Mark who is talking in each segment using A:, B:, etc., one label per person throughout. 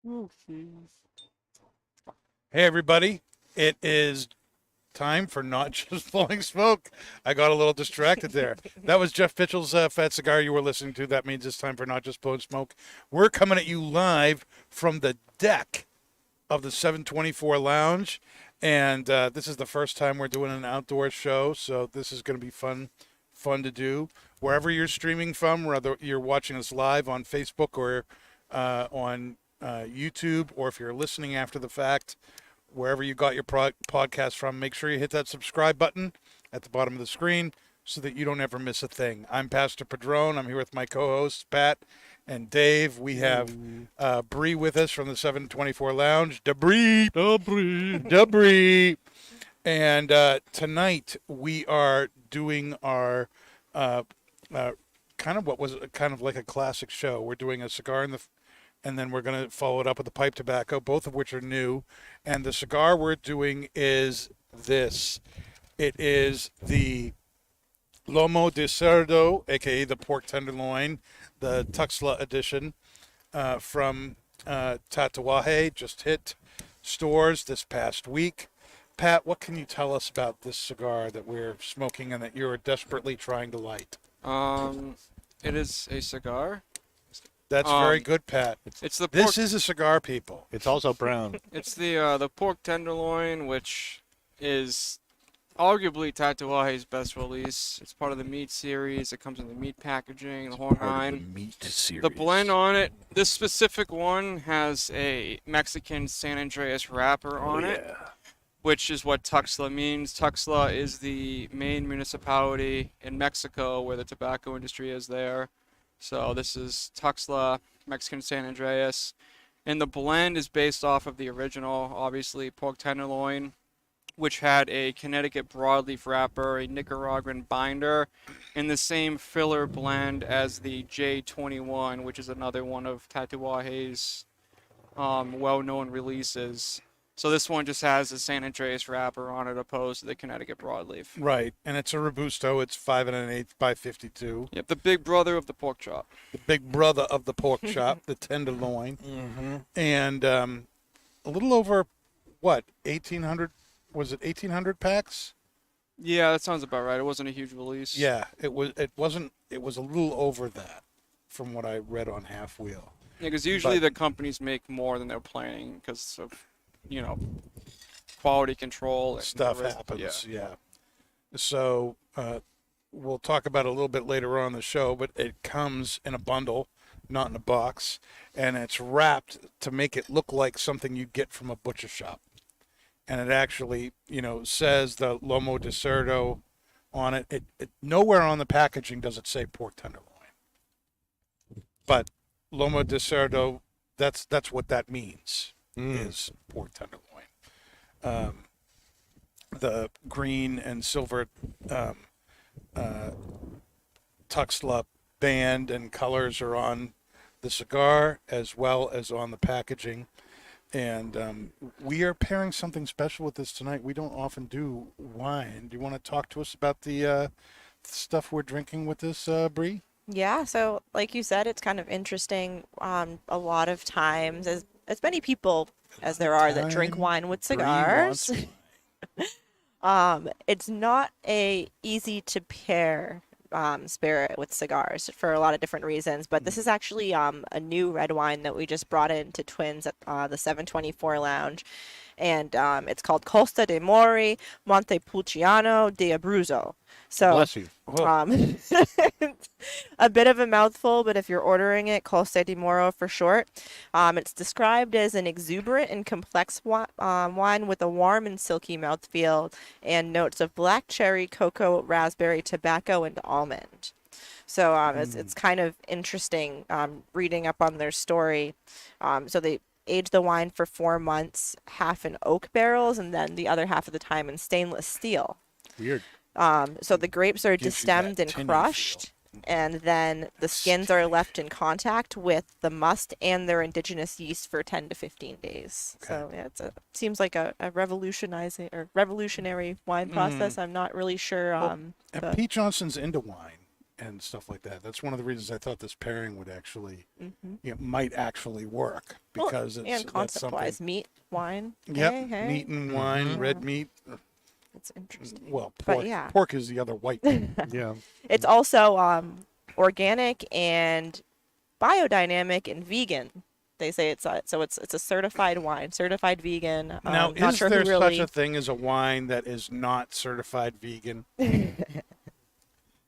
A: Oh, jeez.
B: Hey, everybody. It is time for Not Just Blowing Smoke. I got a little distracted there. That was Jeff Pitchell's Fat Cigar you were listening to. That means it's time for Not Just Blowing Smoke. We're coming at you live from the deck of the 724 Lounge. And this is the first time we're doing an outdoor show, so this is going to be fun to do. Wherever you're streaming from, whether you're watching us live on Facebook or on YouTube, or if you're listening after the fact, wherever you got your podcast from, make sure you hit that subscribe button at the bottom of the screen so that you don't ever miss a thing. I'm Pastor Padron. I'm here with my co-hosts, Pat and Dave. We have Bree with us from the 724 Lounge. Debris. And tonight we are doing our kind of what was kind of like a classic show. We're doing a cigar and then we're going to follow it up with a pipe tobacco, both of which are new. And the cigar we're doing is this. It is the Lomo de Cerdo, aka the pork tenderloin, the Tuxla edition from Tatuaje. Just hit stores this past week. Pat, what can you tell us about this cigar that we're smoking and that you're desperately trying to light?
A: It is a cigar.
B: That's very good, Pat.
A: It's the pork,
B: This is a cigar, people.
C: It's also brown.
A: it's the pork tenderloin, which is arguably Tatuaje's best release. It's part of the meat series. It comes in the meat packaging, the whole nine.
C: Meat series.
A: The blend on it, this specific one has a Mexican San Andreas wrapper on it, which is what Tuxtla means. Tuxtla is the main municipality in Mexico where the tobacco industry is there. So this is Tuxtla, Mexican San Andreas. And the blend is based off of the original, obviously, pork tenderloin, which had a Connecticut broadleaf wrapper, a Nicaraguan binder, and the same filler blend as the J21, which is another one of Tatuaje's well-known releases. So this one just has a San Andreas wrapper on it, opposed to the Connecticut broadleaf.
B: Right, and it's a Robusto. It's 5 1/8 by 52.
A: Yep, the big brother of the pork chop.
B: The big brother of the pork chop, the tenderloin. And a little over, what, 1,800? Was it 1,800 packs?
A: Yeah, that sounds about right. It wasn't a huge release.
B: Yeah, it was. It wasn't. It was a little over that, from what I read on Half Wheel.
A: Yeah, because usually the companies make more than they're planning because of, quality control. And
B: Stuff
A: the risk.
B: happens.
A: Yeah.
B: Yeah. So we'll talk about it a little bit later on in the show, but it comes in a bundle, not in a box, and it's wrapped to make it look like something you'd get from a butcher shop. And it actually, says the Lomo de Cerdo on it. It nowhere on the packaging does it say pork tenderloin. But Lomo de Cerdo, that's what that means, is pork tenderloin. The green and silver Tuxla band and colors are on the cigar as well as on the packaging. And we are pairing something special with this tonight. We don't often do wine. Do you want to talk to us about the stuff we're drinking with this, Brie?
D: Yeah, so like you said, it's kind of interesting. A lot of times, as many people as there are that drink wine with
B: Brie wants
D: cigars,
B: wine.
D: it's not a easy to pair spirit with cigars for a lot of different reasons. But this is actually a new red wine that we just brought into Twins at the 724 Lounge. And it's called Costa de Mori Montepulciano de Abruzzo. So
C: Bless you.
D: a bit of a mouthful, but if you're ordering it, Costa di Moro for short. It's described as an exuberant and complex wine with a warm and silky mouthfeel and notes of black cherry, cocoa, raspberry, tobacco, and almond. So it's kind of interesting reading up on their story. So they age the wine for 4 months, half in oak barrels, and then the other half of the time in stainless steel.
C: Weird.
D: So the grapes are
B: Gives you that
D: destemmed and
B: tinny
D: crushed, and then the skins are left in contact with the must and their indigenous yeast for 10 to 15 days.
B: Okay.
D: So yeah, seems like a revolutionary wine process. I'm not really sure.
B: And Pete Johnson's into wine. and stuff like that. That's one of the reasons I thought this pairing would actually,
D: Mm-hmm.
B: might actually work because
D: and
B: that's
D: concept-wise,
B: something.
D: meat, wine.
B: Yep,
D: Hey.
B: meat and wine, red meat.
D: It's interesting.
B: Well,
D: But
B: pork.
D: yeah.
B: Pork is the other white meat.
C: Yeah.
D: It's also organic and biodynamic and vegan. They say it's a certified wine, certified vegan.
B: Now,
D: not
B: is
D: sure
B: there
D: who really...
B: such a thing as a wine that is not certified vegan?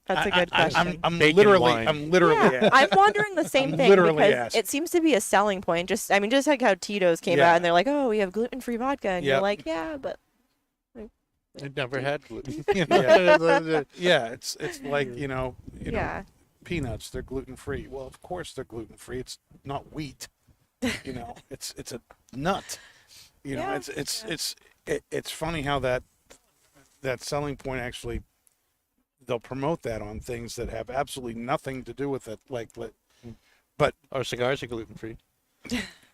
D: That's a good question.
B: I'm
C: Bacon
B: literally,
C: wine.
B: I'm literally.
D: Yeah, I'm wondering the same
B: I'm
D: thing
B: literally
D: because
B: asking.
D: it seems to be a selling point. Just like how Tito's came
B: Yeah.
D: out and they're like, oh, we have gluten-free vodka, and you're
B: Yep.
D: like, yeah, but
C: It never had gluten.
B: Yeah, it's like
D: yeah,
B: peanuts. They're gluten free. Well, of course they're gluten free. It's not wheat. It's a nut.
D: Yeah,
B: It's funny how that selling point actually they'll promote that on things that have absolutely nothing to do with it. But
C: Our cigars are gluten free.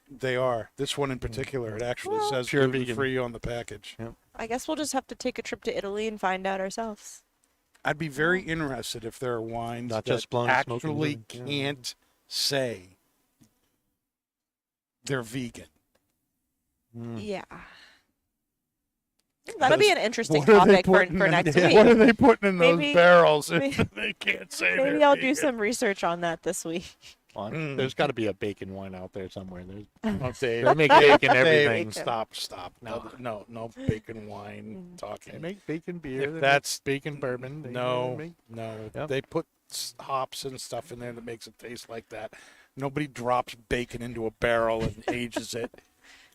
B: they are. This one in particular, it actually says
C: Pure
B: gluten
C: vegan.
B: free on the package.
C: Yeah.
D: I guess we'll just have to take a trip to Italy and find out ourselves.
B: I'd be very interested if there are wines
C: Not
B: that
C: just blowing smoke and
B: actually
C: doing-
B: can't say they're vegan.
D: Yeah. That'll be an interesting
B: What are they
D: topic for
B: putting in-
D: next
B: yeah,
D: week.
B: What are they putting in
D: Maybe-
B: those barrels if
D: maybe-
B: they can't say
D: Maybe
B: they're
D: I'll do
B: vegan?
D: some research on that this week.
C: Well,
B: Mm.
C: There's got to be a bacon wine out there somewhere.
B: Oh, Dave,
C: They make bacon
B: Dave,
C: everything.
B: Stop. No bacon wine
C: They
B: talking.
C: make bacon beer.
B: If
C: they make
B: that's
C: bacon bourbon. They
B: No,
C: make-
B: no.
C: Yep.
B: They put hops and stuff in there that makes it taste like that. Nobody drops bacon into a barrel and ages it.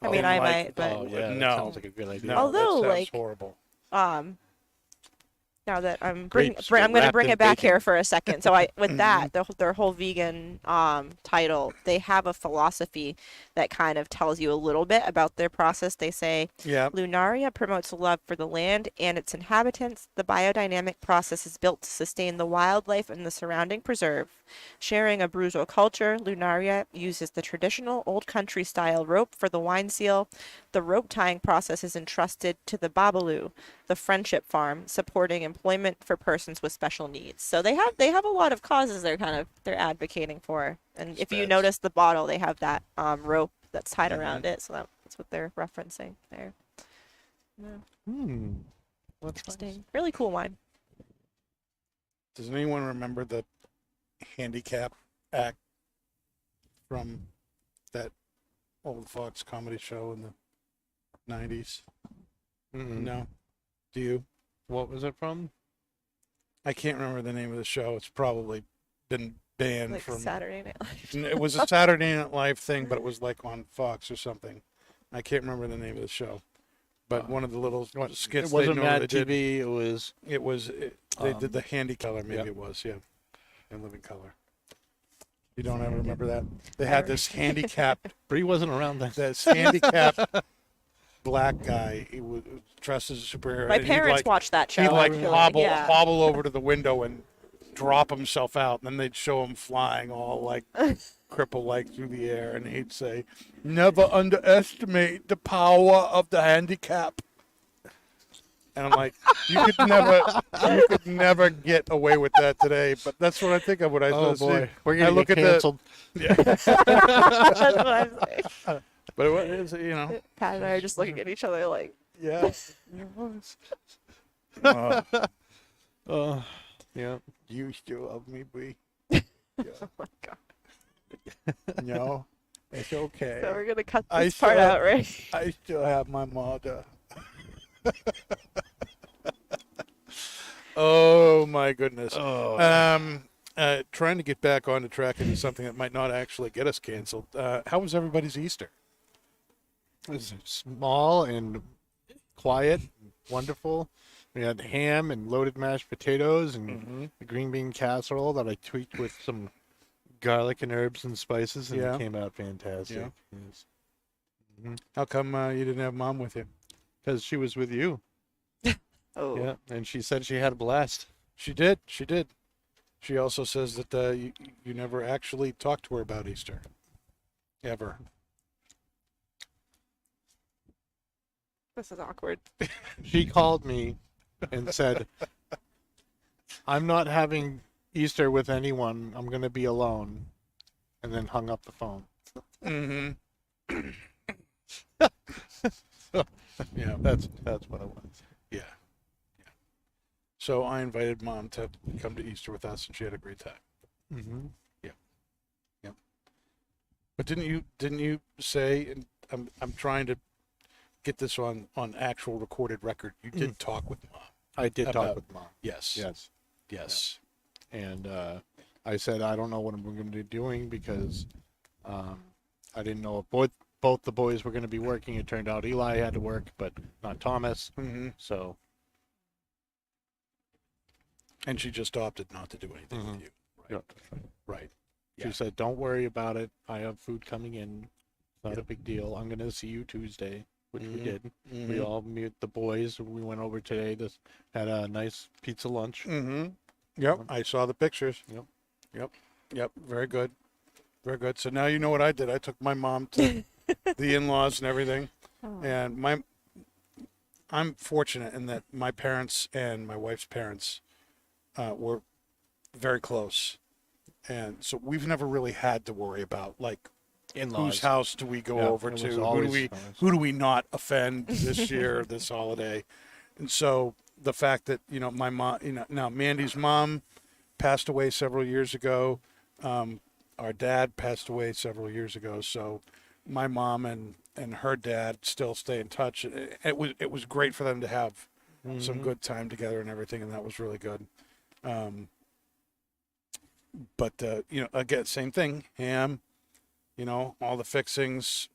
D: I mean,
B: in
D: I
B: like-
D: might, but
C: Oh yeah, that
B: No.
C: sounds like a good idea.
B: No,
D: Although,
B: that sounds
D: like,
B: horrible.
D: Now that I'm
C: Grapes
D: I'm going to
C: wrapped
D: bring
C: in
D: it back
C: bacon.
D: here for a second. So with that, their whole vegan title, they have a philosophy that kind of tells you a little bit about their process. They say
B: Yeah.
D: Lunaria promotes love for the land and its inhabitants. The biodynamic process is built to sustain the wildlife and the surrounding preserve. Sharing a Bruzo culture, Lunaria uses the traditional old country style rope for the wine seal. The rope tying process is entrusted to the Babalu, the friendship farm, supporting employment for persons with special needs. So they have a lot of causes they're advocating for. And if you
B: Spats.
D: notice the bottle, they have that rope that's tied around it. So that's what they're referencing there. Yeah,
C: What's
D: interesting. Really cool wine.
B: Does anyone remember the handicap act from that old Fox comedy show in the 90s? No. Do you?
C: What was it from?
B: I can't remember the name of the show. It's probably been banned
D: Like
B: from.
D: Saturday Night Live.
B: It was a Saturday Night Live thing, but it was like on Fox or something. I can't remember the name of the show. But one of the little skits
C: It wasn't
B: they normally
C: Mad
B: did.
C: TV. It was.
B: They did the handy color, maybe
C: Yep.
B: it was, yeah. In living color. You don't ever remember that? They had this handicapped,
C: Bree wasn't around then.
B: this handicapped black guy. He was dressed as a superhero.
D: My
B: and he'd,
D: parents
B: like,
D: watched that show.
B: He'd like
D: actually.
B: hobble
D: Yeah.
B: over to the window and drop himself out, and then they'd show him flying all like cripple like through the air, and he'd say, "Never underestimate the power of the handicap." And I'm like, you could never get away with that today. But that's what I think of when I
C: Oh
B: see.
C: boy, we're
B: I
C: gonna
B: look
C: get
B: at the-
C: canceled.
D: That's what I'm saying.
B: But it was,
D: Pat and I are just looking at each other like,
B: yeah.
C: Yeah.
B: You still love me, Bree?
D: oh my god.
B: No, it's okay.
D: So we're gonna cut
B: I
D: this part
B: still-
D: out, right?
B: I still have my mother. Oh my goodness.
C: Oh.
B: Trying to get back on the track into something that might not actually get us canceled. How was everybody's Easter?
C: It was small and quiet, wonderful. We had ham and loaded mashed potatoes and a green bean casserole that I tweaked with some garlic and herbs and spices, and
B: Yeah.
C: it came out fantastic.
B: Yeah.
C: Yes.
B: How come you didn't have Mom with you?
C: Because she was with you.
D: Oh.
C: Yeah, and she said she had a blast.
B: She did. She did. She also says that you never actually talked to her about Easter. Ever.
D: This is awkward.
C: She called me and said, "I'm not having Easter with anyone, I'm gonna be alone, and then hung up the phone.
B: Mm-hmm. Yeah.
C: That's what it was.
B: Yeah. So I invited Mom to come to Easter with us, and she had a great time.
C: Mm-hmm.
B: But didn't you say? And I'm trying to get this on actual recorded record. You did talk with Mom.
C: I did
B: About-
C: talk with Mom.
B: Yes.
C: Yes. And I said I don't know what I'm going to be doing because I didn't know if both the boys were going to be working. It turned out Eli had to work, but not Thomas.
B: Mm-hmm.
C: So
B: And she just opted not to do anything with you. Right.
C: yeah.
B: Right.
C: She
B: Yeah.
C: said, "Don't worry about it. I have food coming in. It's not a big deal. I'm going to see you Tuesday," which we did. We all met the boys. We went over today. Had a nice pizza lunch.
B: Mm-hmm. Yep. I saw the pictures.
C: Yep.
B: Yep. Very good. Very good. So now you know what I did. I took my mom to the in-laws and everything.
D: Oh.
B: And I'm fortunate in that my parents and my wife's parents were very close. And so we've never really had to worry about like whose house do we go
C: Yeah,
B: over
C: it
B: to?
C: was
B: Who do
C: always
B: we
C: ours.
B: who do we not offend this year, this holiday? And so the fact that, my mom, now Mandy's mom passed away several years ago. Our dad passed away several years ago. So my mom and her dad still stay in touch. It was great for them to have some good time together and everything, and that was really good. But again, same thing. Ham, all the fixings.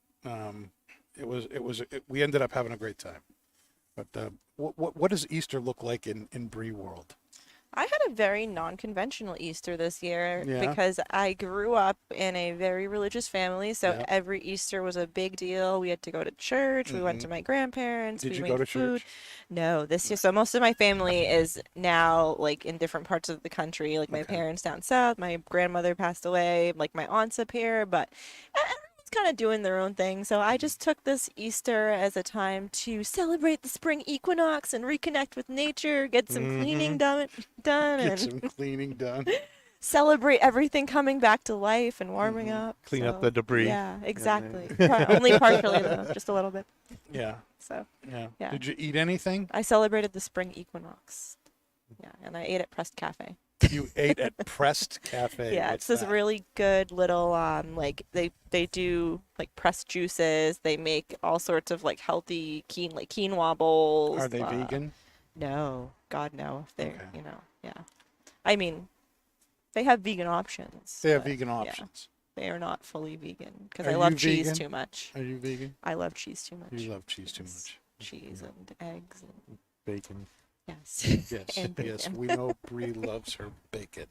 B: We ended up having a great time. But what does Easter look like in Bree world?
D: I had a very non-conventional Easter this year
B: Yeah.
D: because I grew up in a very religious family, so
B: Yeah.
D: every Easter was a big deal. We had to go to church. We went to my grandparents.
B: Did
D: we
B: you
D: made
B: go to
D: food.
B: church?
D: No, this year. So most of my family is now like in different parts of the country. Like my
B: Okay.
D: parents down south. My grandmother passed away. Like my aunts up here, but everyone's kind of doing their own thing. So I just took this Easter as a time to celebrate the spring equinox and reconnect with nature, get some cleaning done,
B: Get
D: and
B: some cleaning done.
D: celebrate everything coming back to life and warming up.
C: Clean up
D: So,
C: the debris.
D: Yeah, exactly. Only partially though, just a little bit.
B: Yeah.
D: So
B: Yeah.
D: Yeah.
B: Did you eat anything?
D: I celebrated the spring equinox. Yeah, and I ate at Pressed Cafe.
B: You ate at Pressed Cafe.
D: Yeah,
B: What's
D: it's this
B: that?
D: really good little like they do like pressed juices. They make all sorts of like healthy quinoa bowls.
B: Are they vegan?
D: No, God no. If they're
B: Okay.
D: yeah. I mean, they have vegan options.
B: They have
D: but,
B: vegan
D: yeah,
B: options.
D: they are not fully vegan because
B: Are
D: I
B: you
D: love cheese
B: vegan?
D: too much.
B: Are you vegan?
D: I love cheese too much.
B: You love cheese too
D: Yes.
B: much.
D: Cheese and eggs and
C: Bacon.
D: yes.
B: Yes.
D: And
B: Yes.
D: bacon.
B: We know Bree loves her bacon.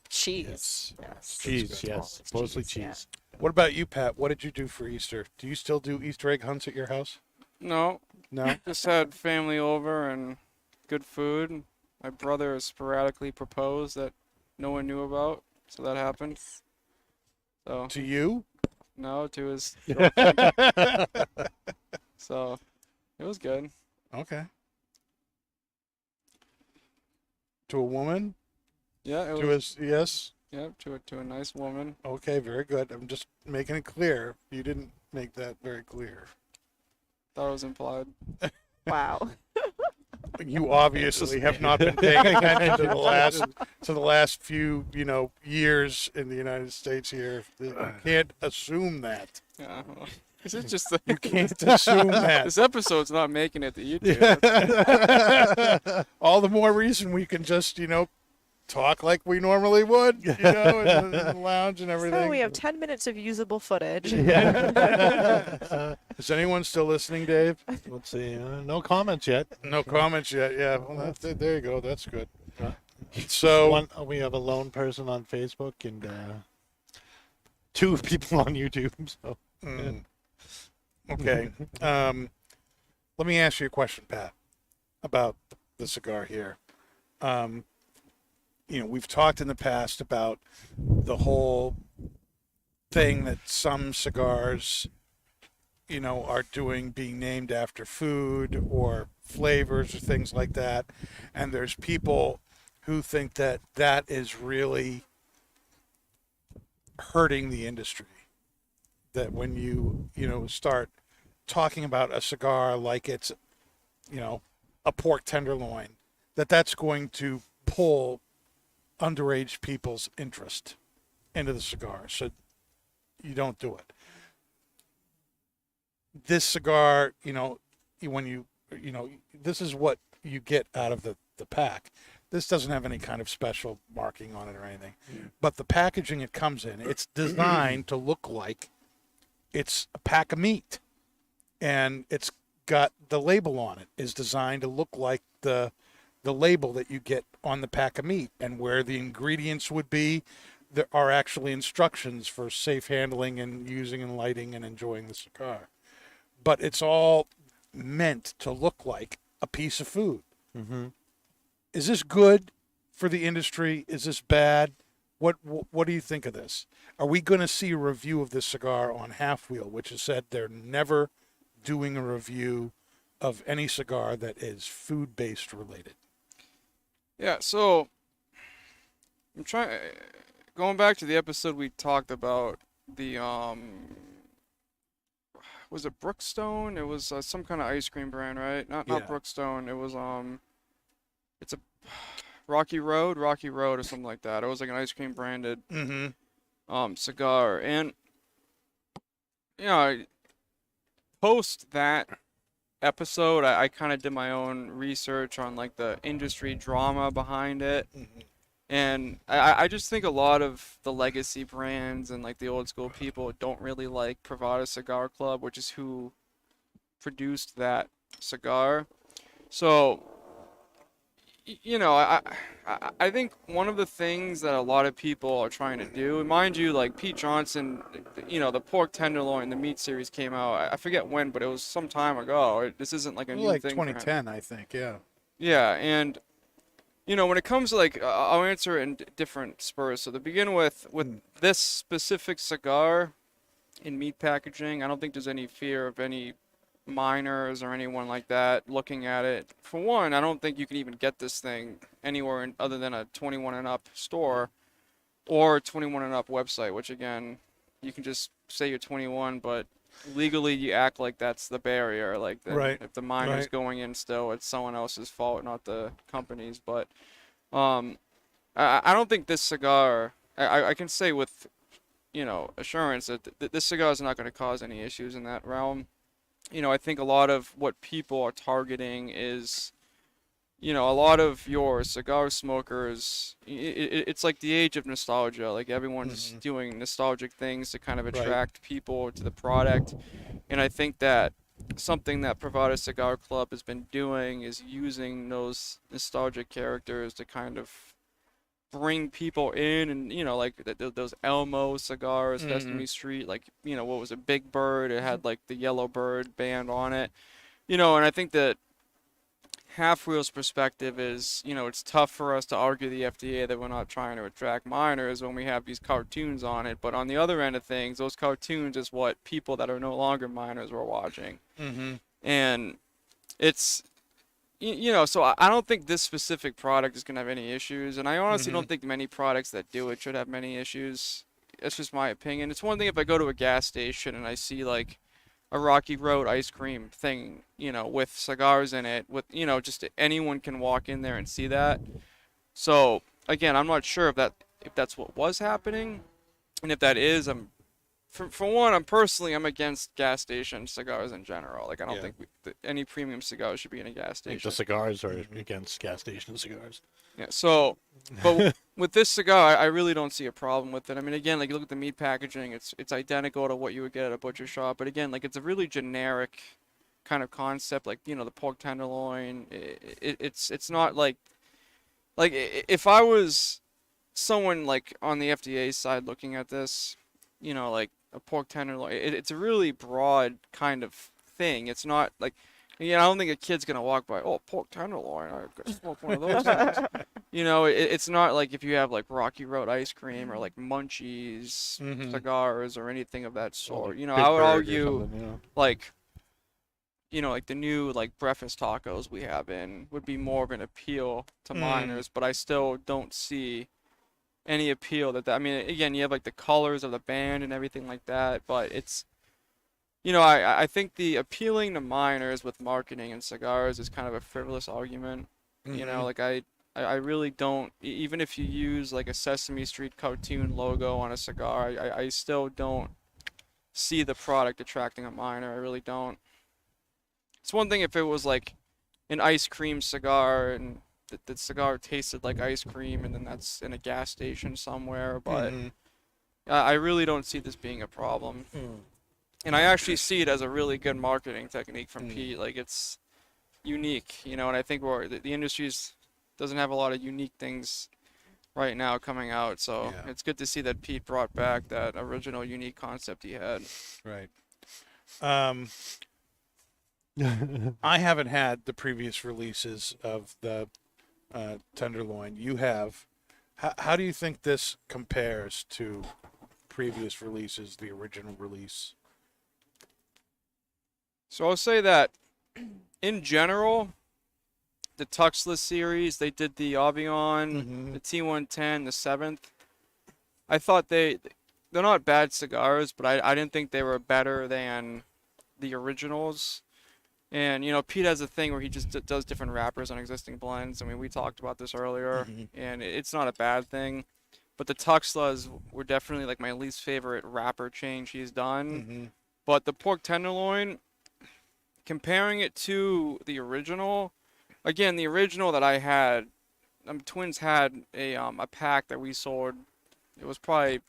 D: Cheese.
B: Yes.
D: Yes.
C: Cheese,
B: good.
C: yes.
D: It's
C: Mostly
D: cheese, yeah.
C: cheese.
B: What about you, Pat? What did you do for Easter? Do you still do Easter egg hunts at your house?
A: No,
B: No?
A: just had family over and good food. My brother sporadically proposed that no one knew about, so that happened. So
B: To you?
A: no, to his so it was good.
B: Okay. To a woman?
A: Yeah, it
B: To
A: was.
B: his yes?
A: Yeah, to a nice woman.
B: Okay, very good. I'm just making it clear. You didn't make that very clear.
A: That was implied.
D: Wow.
B: You obviously have not been paying attention to the last few, years in the United States here. You can't assume that.
A: Yeah. Well, this is just
B: You can't assume that.
A: this episode's not making it to YouTube.
B: All the more reason we can just, talk like we normally would, in the lounge and everything.
D: So we have 10 minutes of usable footage.
B: Is anyone still listening, Dave?
C: Let's see. No comments yet.
B: No comments yet. Yeah, well, there you go. That's good. So,
C: We have a lone person on Facebook and 2 people on YouTube. So
B: okay. Let me ask you a question, Pat, about the cigar here. We've talked in the past about the whole thing that some cigars, are doing, being named after food or flavors or things like that. And there's people who think that that is really hurting the industry. That when you start talking about a cigar like it's a pork tenderloin, that's going to pull underage people's interest into the cigar. So you don't do it. This cigar, this is what you get out of the pack. This doesn't have any kind of special marking on it or anything. But the packaging it comes in, it's designed to look like it's a pack of meat. And it's got the label on it is designed to look like the label that you get on the pack of meat, and where the ingredients would be. There are actually instructions for safe handling and using and lighting and enjoying the cigar. But it's all meant to look like a piece of food.
C: Mm-hmm.
B: Is this good for the industry? Is this bad? What do you think of this? Are we going to see a review of this cigar on Half Wheel, which has said they're never doing a review of any cigar that is food-based related?
A: Yeah, so I'm going back to the episode we talked about the was it Brookstone? It was some kind of ice cream brand, right? Not
B: Yeah.
A: Brookstone. It was it's a Rocky Road or something like that. It was like an ice cream branded cigar. And post that episode, I kind of did my own research on like the industry drama behind it. And I just think a lot of the legacy brands and like the old school people don't really like Privada Cigar Club, which is who produced that cigar. So, I think one of the things that a lot of people are trying to do, and mind you, like Pete Johnson, the pork tenderloin, the meat series came out. I forget when, but it was some time ago. This isn't like a new
B: Like
A: thing. for him.
B: 2010, I think. Yeah.
A: Yeah, and when it comes to like, I'll answer it in different spurs. So to begin with this specific cigar in meat packaging, I don't think there's any fear of any minors or anyone like that looking at it. For one, I don't think you can even get this thing anywhere other than a 21 and up store or 21 and up website, which again, you can just say you're 21, but legally you act like that's the barrier. Like
B: Right.
A: if the minor's
B: Right.
A: going in still, it's someone else's fault, not the company's. But I don't think this cigar, I can say with assurance that this cigar is not going to cause any issues in that realm. I think a lot of what people are targeting is, a lot of your cigar smokers, it's like the age of nostalgia. Like everyone's doing nostalgic things to kind of attract people to the product. And I think that something that Privada Cigar Club has been doing is using those nostalgic characters to kind of bring people in, and like those Elmo cigars, Sesame Street, like what was it, Big Bird? It had like the Yellow Bird band on it, and I think that Half Wheel's perspective is, it's tough for us to argue the FDA that we're not trying to attract minors when we have these cartoons on it, but on the other end of things, those cartoons is what people that are no longer minors were watching, and it's. So I don't think this specific product is going to have any issues, and I honestly don't think many products that do it should have many issues. It's just my opinion. It's one thing if I go to a gas station and I see like a Rocky Road ice cream thing, with cigars in it, with, just anyone can walk in there and see that. So again, I'm not sure if that's what was happening, and if that is, For one, I'm against gas station cigars in general. Like, I don't think any premium cigars should be in a gas
C: I think
A: station.
C: the cigars are against gas station cigars.
A: Yeah, so, but with this cigar, I really don't see a problem with it. I mean, again, like, you look at the meat packaging, it's identical to what you would get at a butcher shop. But again, like, it's a really generic kind of concept, like, the pork tenderloin. It's not like if I was someone, like, on the FDA side looking at this, like, a pork tenderloin, it's a really broad kind of thing. It's not like, I don't think a kid's gonna walk by, oh, pork tenderloin, I could smoke one of those things. It's not like if you have like Rocky Road ice cream or like Munchies cigars or anything of that sort.
C: Big
A: I would
C: Bird or
A: argue
C: something,
A: like like the new like breakfast tacos we have in would be more of an appeal to minors, but I still don't see any appeal I mean, again, you have like the colors of the band and everything like that, but it's, I think the appealing to minors with marketing and cigars is kind of a frivolous argument. Like I really don't, even if you use like a Sesame Street cartoon logo on a cigar, I still don't see the product attracting a minor. I really don't. It's one thing if it was like an ice cream cigar and the cigar tasted like ice cream and then that's in a gas station somewhere, but I really don't see this being a problem. And I actually see it as a really good marketing technique from Pete. Like it's unique, and I think the industry's doesn't have a lot of unique things right now coming out, so it's good to see that Pete brought back that original unique concept he had.
B: Right. I haven't had the previous releases of the Tenderloin. You have. How do you think this compares to previous releases, the original release?
A: So I'll say that in general, the Tuxla series, they did the Avion, the T110, the 7th. I thought they're not bad cigars, but I didn't think they were better than the originals. And, Pete has a thing where he just does different wrappers on existing blends. I mean, we talked about this earlier, and it's not a bad thing. But the Tuxlas were definitely like my least favorite wrapper change he's done. But the pork tenderloin, comparing it to the original, again, the original that I had, Twins had a pack that we sold. It was probably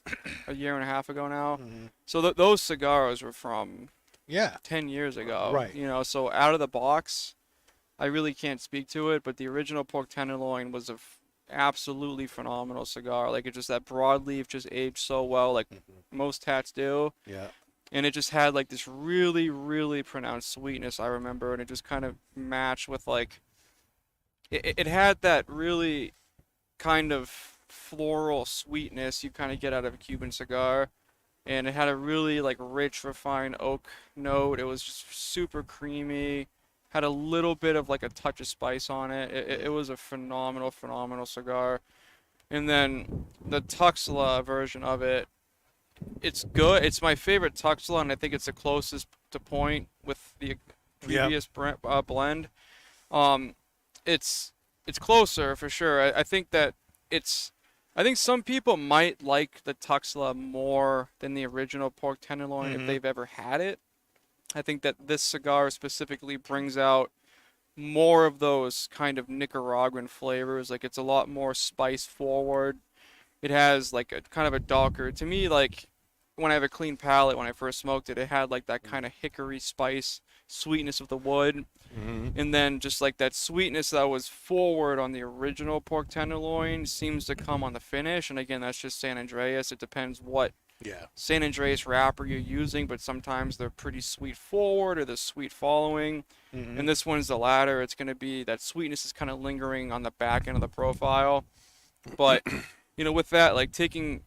A: a year and a half ago now. So those cigars were from 10 years ago.
B: Right.
A: So out of the box, I really can't speak to it, but the original pork tenderloin was absolutely phenomenal cigar. Like, it just, that broadleaf just aged so well, like most tats do.
B: Yeah.
A: And it just had like this really, really pronounced sweetness, I remember, and it just kind of matched with like, it had that really kind of floral sweetness you kind of get out of a Cuban cigar. And it had a really like rich, refined oak note. It was just super creamy. Had a little bit of like a touch of spice on it. It was a phenomenal, phenomenal cigar. And then the Tuxla version of it, it's good. It's my favorite Tuxla, and I think it's the closest to point with the previous blend. It's closer for sure. I think that I think some people might like the Tuxla more than the original pork tenderloin if they've ever had it. I think that this cigar specifically brings out more of those kind of Nicaraguan flavors. Like, it's a lot more spice forward. It has like a kind of a darker, to me, like when I have a clean palate, when I first smoked it, it had like that kind of hickory spice sweetness of the wood. And then just like that sweetness that was forward on the original pork tenderloin seems to come on the finish. And again, that's just San Andreas. It depends what San Andreas wrapper you're using, but sometimes they're pretty sweet forward or they're sweet following. And this one's the latter. It's going to be that sweetness is kind of lingering on the back end of the profile. But, with that, like taking,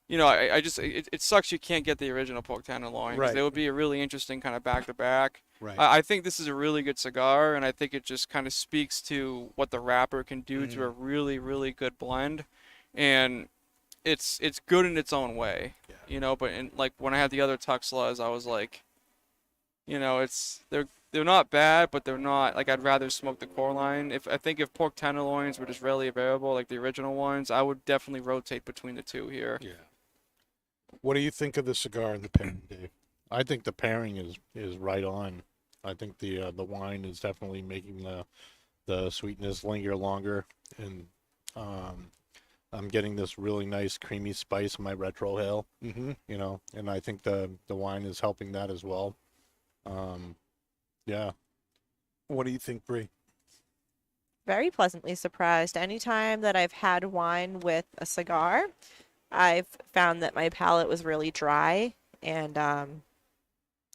A: I just, it sucks you can't get the original pork tenderloin. Right. They would be a really interesting kind of back-to-back.
B: Right.
A: I think this is a really good cigar, and I think it just kind of speaks to what the wrapper can do to a really, really good blend. And it's good in its own way, but like when I had the other Tuxlas, I was like, they're not bad, but they're not, like, I'd rather smoke the core line. I think if pork tenderloins were just readily available, like the original ones, I would definitely rotate between the two here.
B: Yeah. What do you think of the cigar and the pairing, Dave?
C: I think the pairing is right on. I think the wine is definitely making the sweetness linger longer, and I'm getting this really nice creamy spice in my retrohale. And I think the wine is helping that as well. Yeah.
B: What do you think, Bree?
D: Very pleasantly surprised. Anytime that I've had wine with a cigar, I've found that my palate was really dry and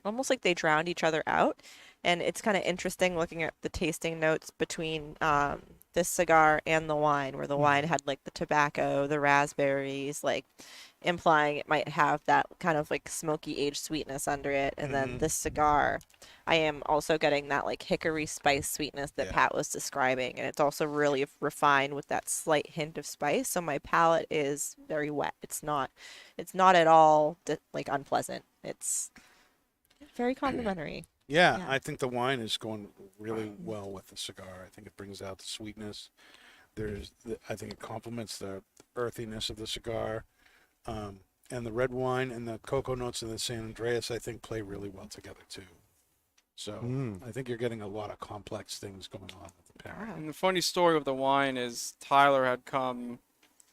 D: almost like they drowned each other out. And it's kind of interesting looking at the tasting notes between this cigar and the wine, where the wine had like the tobacco, the raspberries, implying it might have that kind of like smoky aged sweetness under it. And then this cigar, I am also getting that like hickory spice sweetness that
B: Yeah.
D: Pat was describing, and it's also really refined with that slight hint of spice. So my palate is very wet. It's not at all like unpleasant. It's very complimentary.
B: Yeah,
D: Yeah.
B: I think the wine is going really well with the cigar. I think it brings out the sweetness. I think it complements the earthiness of the cigar. And the red wine and the cocoa notes of the San Andreas, I think, play really well together too. So I think you're getting a lot of complex things going on with the pairing.
D: Wow.
A: And the funny story with the wine is Tyler had come,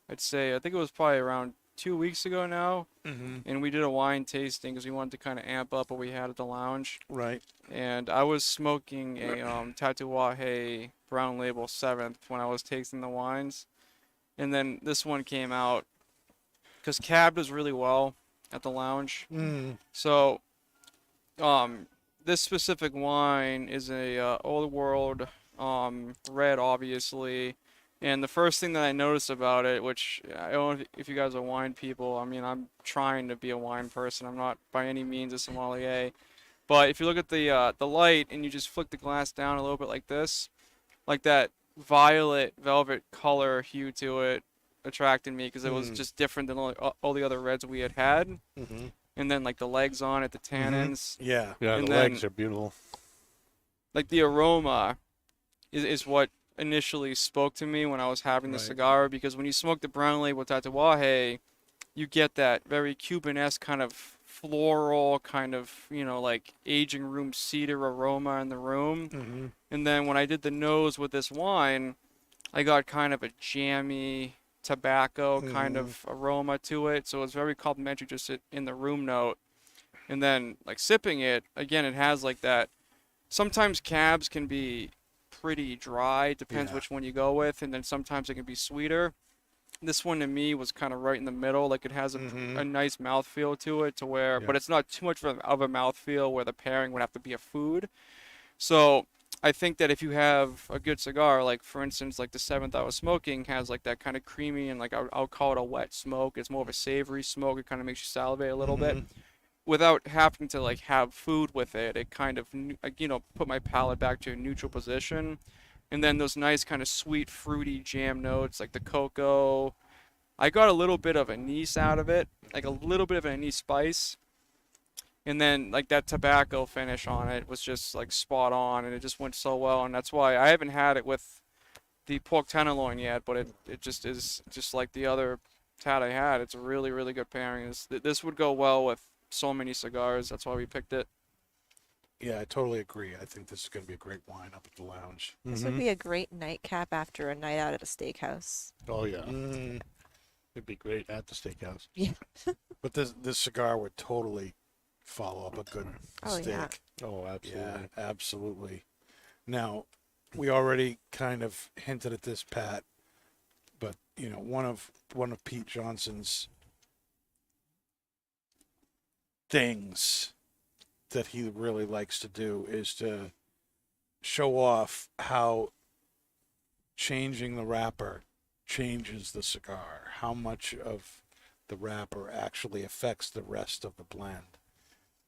A: I'd say, I think it was probably around 2 weeks ago now, and we did a wine tasting because we wanted to kind of amp up what we had at the lounge.
B: Right.
A: And I was smoking a Tatuaje Brown Label 7th when I was tasting the wines. And then this one came out because Cab does really well at the lounge. So this specific wine is a old world red, obviously. And the first thing that I noticed about it, which I don't know if you guys are wine people, I mean, I'm trying to be a wine person. I'm not by any means a sommelier. But if you look at the light and you just flick the glass down a little bit like this, like that violet velvet color hue to it attracted me because it was just different than all the other reds we had had. And then like the legs on it, the tannins.
B: Yeah.
C: Yeah,
A: And
C: the
A: then-
C: legs are beautiful.
A: Like the aroma is what initially spoke to me when I was having the
B: Right.
A: cigar, because when you smoke the brown label Tatuaje, you get that very Cuban-esque kind of floral kind of, like aging room cedar aroma in the room. And then when I did the nose with this wine, I got kind of a jammy tobacco kind of aroma to it. So it's very complimentary just in the room note. And then like sipping it, again, it has like that. Sometimes cabs can be pretty dry, depends
B: Yeah.
A: which one you go with, and then sometimes it can be sweeter. This one to me was kind of right in the middle, like it has a nice mouthfeel to it, but it's not too much of a mouthfeel where the pairing would have to be a food. So I think that if you have a good cigar, like for instance, like the 7th I was smoking has like that kind of creamy and like I'll call it a wet smoke. It's more of a savory smoke. It kind of makes you salivate a little bit. Without having to like have food with it, it kind of put my palate back to a neutral position, and then those nice kind of sweet fruity jam notes like the cocoa. I got a little bit of anise out of it, like a little bit of an anise spice, and then like that tobacco finish on it was just like spot on, and it just went so well, and that's why I haven't had it with the pork tenderloin yet, but it just is just like the other tat I had. It's a really really good pairing. This would go well with so many cigars. That's why we picked it.
B: Yeah, I totally agree. I think this is going to be a great wine up at the lounge.
D: This would be a great nightcap after a night out at a steakhouse.
C: Oh yeah, it'd be great at the steakhouse.
D: Yeah.
B: But this cigar would totally follow up a good
D: Oh,
B: steak.
D: yeah.
C: Oh, absolutely.
B: Yeah, absolutely. Now, we already kind of hinted at this, Pat, but one of Pete Johnson's things that he really likes to do is to show off how changing the wrapper changes the cigar, how much of the wrapper actually affects the rest of the blend.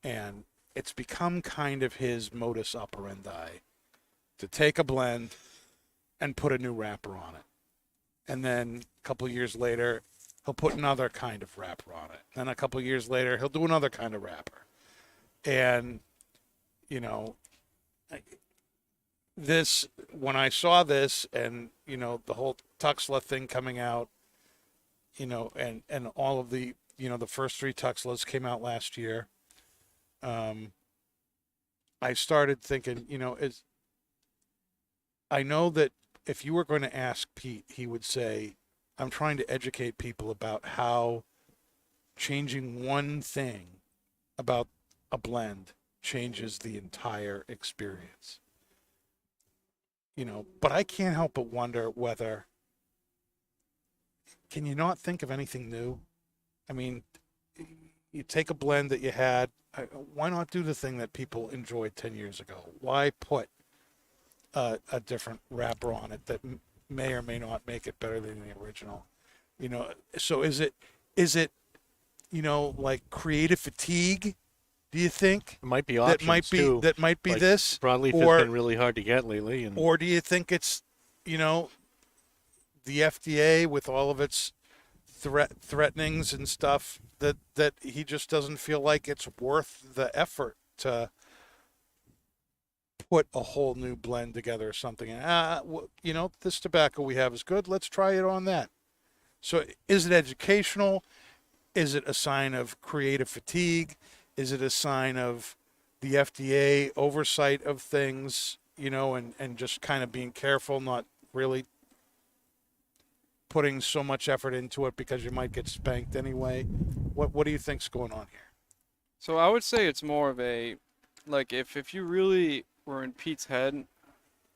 B: And it's become kind of his modus operandi to take a blend and put a new wrapper on it. And then a couple years later, he'll put another kind of wrapper on it. Then a couple years later, he'll do another kind of wrapper. And, this, when I saw this and, the whole Tuxla thing coming out, and all of the, the first 3 Tuxlas came out last year, I started thinking, I know that if you were going to ask Pete, he would say, I'm trying to educate people about how changing one thing about a blend changes the entire experience. But I can't help but wonder whether, can you not think of anything new? I mean, you take a blend that you had, why not do the thing that people enjoyed 10 years ago? Why put a different wrapper on it that may or may not make it better than the original? So is it like creative fatigue? Do you think
C: It might be options too.
B: that might be
C: Like,
B: this,
C: broadleaf
B: or
C: has been really hard to get lately, and
B: or do you think it's the FDA with all of its threatenings and stuff that he just doesn't feel like it's worth the effort to put a whole new blend together or something? This tobacco we have is good. Let's try it on that. So is it educational? Is it a sign of creative fatigue? Is it a sign of the FDA oversight of things, and just kind of being careful, not really putting so much effort into it because you might get spanked anyway? What do you think's going on here?
A: So I would say it's more of a, like, if you really were in Pete's head,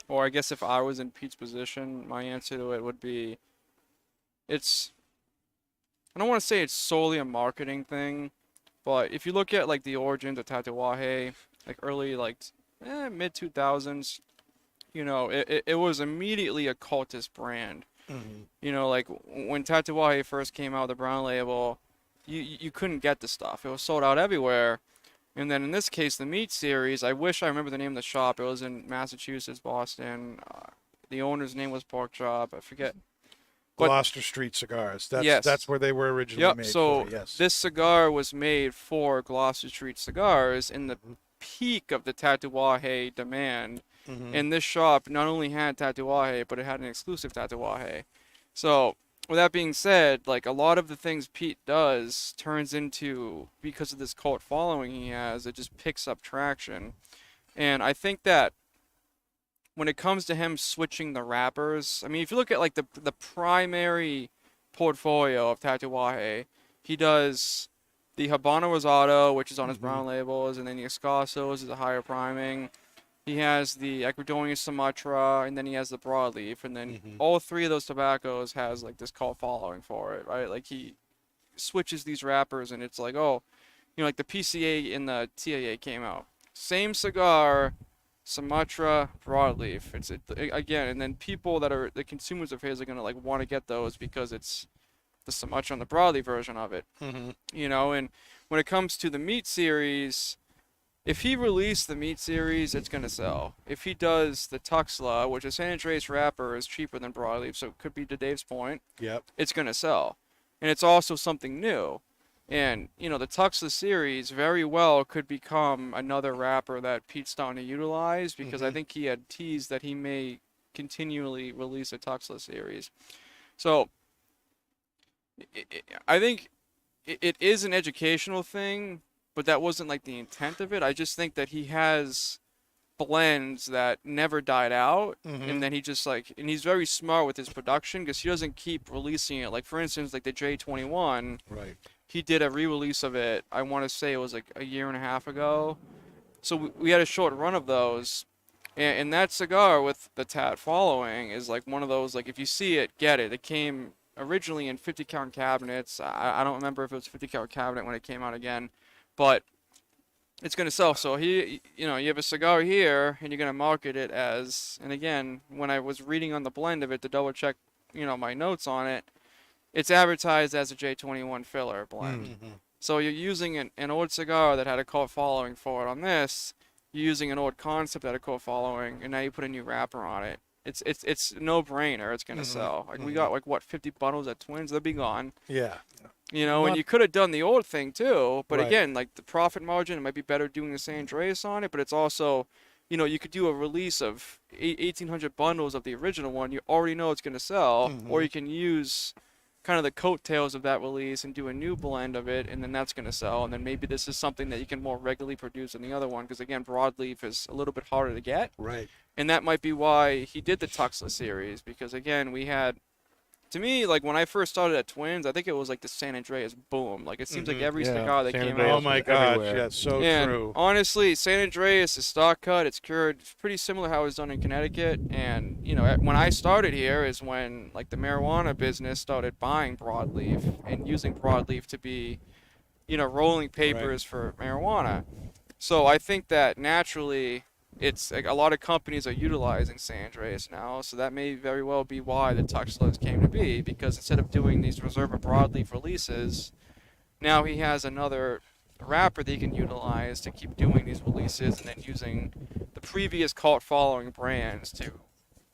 A: or I guess if I was in Pete's position, my answer to it would be, I don't want to say it's solely a marketing thing, but if you look at like the origins of Tatuaje, like early mid 2000s, it was immediately a cultist brand. Like when Tatuaje first came out, the brown label, you couldn't get the stuff. It was sold out everywhere. And then in this case, the meat series, I wish I remember the name of the shop. It was in Massachusetts, Boston. The owner's name was Pork Chop. I forget. But,
B: Gloucester Street Cigars.
A: Yes.
B: That's where they were originally made.
A: So
B: for, yes.
A: this cigar was made for Gloucester Street Cigars in the peak of the Tatuaje demand. And this shop not only had Tatuaje, but it had an exclusive Tatuaje. So with that being said, like a lot of the things Pete does turns into, because of this cult following he has, it just picks up traction. And I think that when it comes to him switching the wrappers, I mean, if you look at like the primary portfolio of Tatuaje, he does the Habano Rosado, which is on his brown labels, and then the Escasos is a higher priming. He has the Ecuadorian Sumatra, and then he has the broadleaf, and then all three of those tobaccos has like this cult following for it, right? Like he switches these wrappers, and it's like, oh, like the PCA and the TAA came out, same cigar, Sumatra, broadleaf. It's again, and then people that are the consumers of his are gonna like want to get those because it's the Sumatra and the broadleaf version of it, And when it comes to the meat series, if he released the meat series, it's going to sell. If he does the Tuxla, which is San Andreas wrapper, is cheaper than broadleaf, so it could be to Dave's point, it's going to sell. And it's also something new. And, the Tuxla series very well could become another wrapper that Pete's starting to utilize, because I think he had teased that he may continually release a Tuxla series. So I think it is an educational thing, but that wasn't like the intent of it. I just think that he has blends that never died out, and then he just and he's very smart with his production because he doesn't keep releasing it. Like for instance, like the J21,
B: right?
A: He did a re-release of it. I want to say it was like a year and a half ago. So we had a short run of those, and that cigar with the Tat following is like one of those, like if you see it, get it. It came originally in 50 count cabinets. I don't remember if it was 50 count cabinet when it came out again. But it's going to sell. So you have a cigar here, and you're going to market it as, and again, when I was reading on the blend of it to double check, my notes on it, it's advertised as a J21 filler blend. So you're using an old cigar that had a cult following for it on this. You're using an old concept that had a cult following, and now you put a new wrapper on it. It's a no-brainer. It's going to sell. Like we got 50 bundles at Twins. They'll be gone.
B: Yeah.
A: And you could have done the old thing too, but
B: Right.
A: again, like the profit margin, it might be better doing the San Andreas on it, but it's also, you could do a release of 1,800 bundles of the original one. You already know it's going to sell, or you can use kind of the coattails of that release and do a new blend of it, and then that's going to sell. And then maybe this is something that you can more regularly produce than the other one, because again, broadleaf is a little bit harder to get.
B: Right.
A: And that might be why he did the Tuxla series, because again, we had, to me, like when I first started at Twins, I think it was like the San Andreas boom. Like it seems like every
C: Yeah,
A: cigar that
C: San
A: came
C: Andreas
A: out.
B: Oh my
C: was
B: gosh,
C: everywhere.
B: yeah, so
A: And
B: true.
A: honestly, San Andreas is stock cut, it's cured. It's pretty similar how it was done in Connecticut. And, when I started here is when like the marijuana business started buying broadleaf and using broadleaf to be, rolling papers for marijuana. So I think that naturally it's like a lot of companies are utilizing San Andreas now, so that may very well be why the Tuxlas came to be, because instead of doing these reserve and broadleaf releases, now he has another wrapper that he can utilize to keep doing these releases, and then using the previous cult following brands to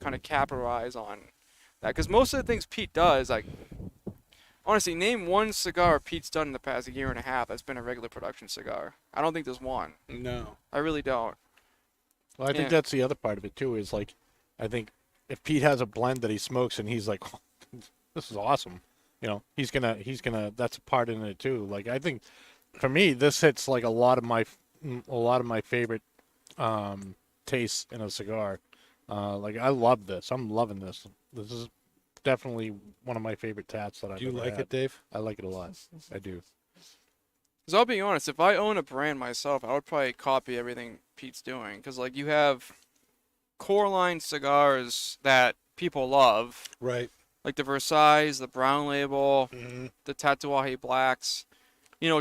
A: kind of capitalize on that. Because most of the things Pete does, like, honestly, name one cigar Pete's done in the past year and a half that's been a regular production cigar. I don't think there's one.
B: No.
A: I really don't.
C: Well, I think that's the other part of it too. Is like, I think if Pete has a blend that he smokes and he's like, oh, "This is awesome," he's gonna. That's a part in it too. Like, I think, for me, this hits like a lot of my favorite tastes in a cigar. Like, I love this. I'm loving this. This is definitely one of my favorite tats that I've
B: Do you
C: ever
B: like
C: had.
B: it, Dave?
C: I like it a lot. I do.
A: Because I'll be honest, if I own a brand myself, I would probably copy everything Pete's doing. Because, like, you have core line cigars that people love,
B: Right.
A: like the Versailles, the Brown Label,
B: Mm-hmm.
A: the Tatuaje Blacks,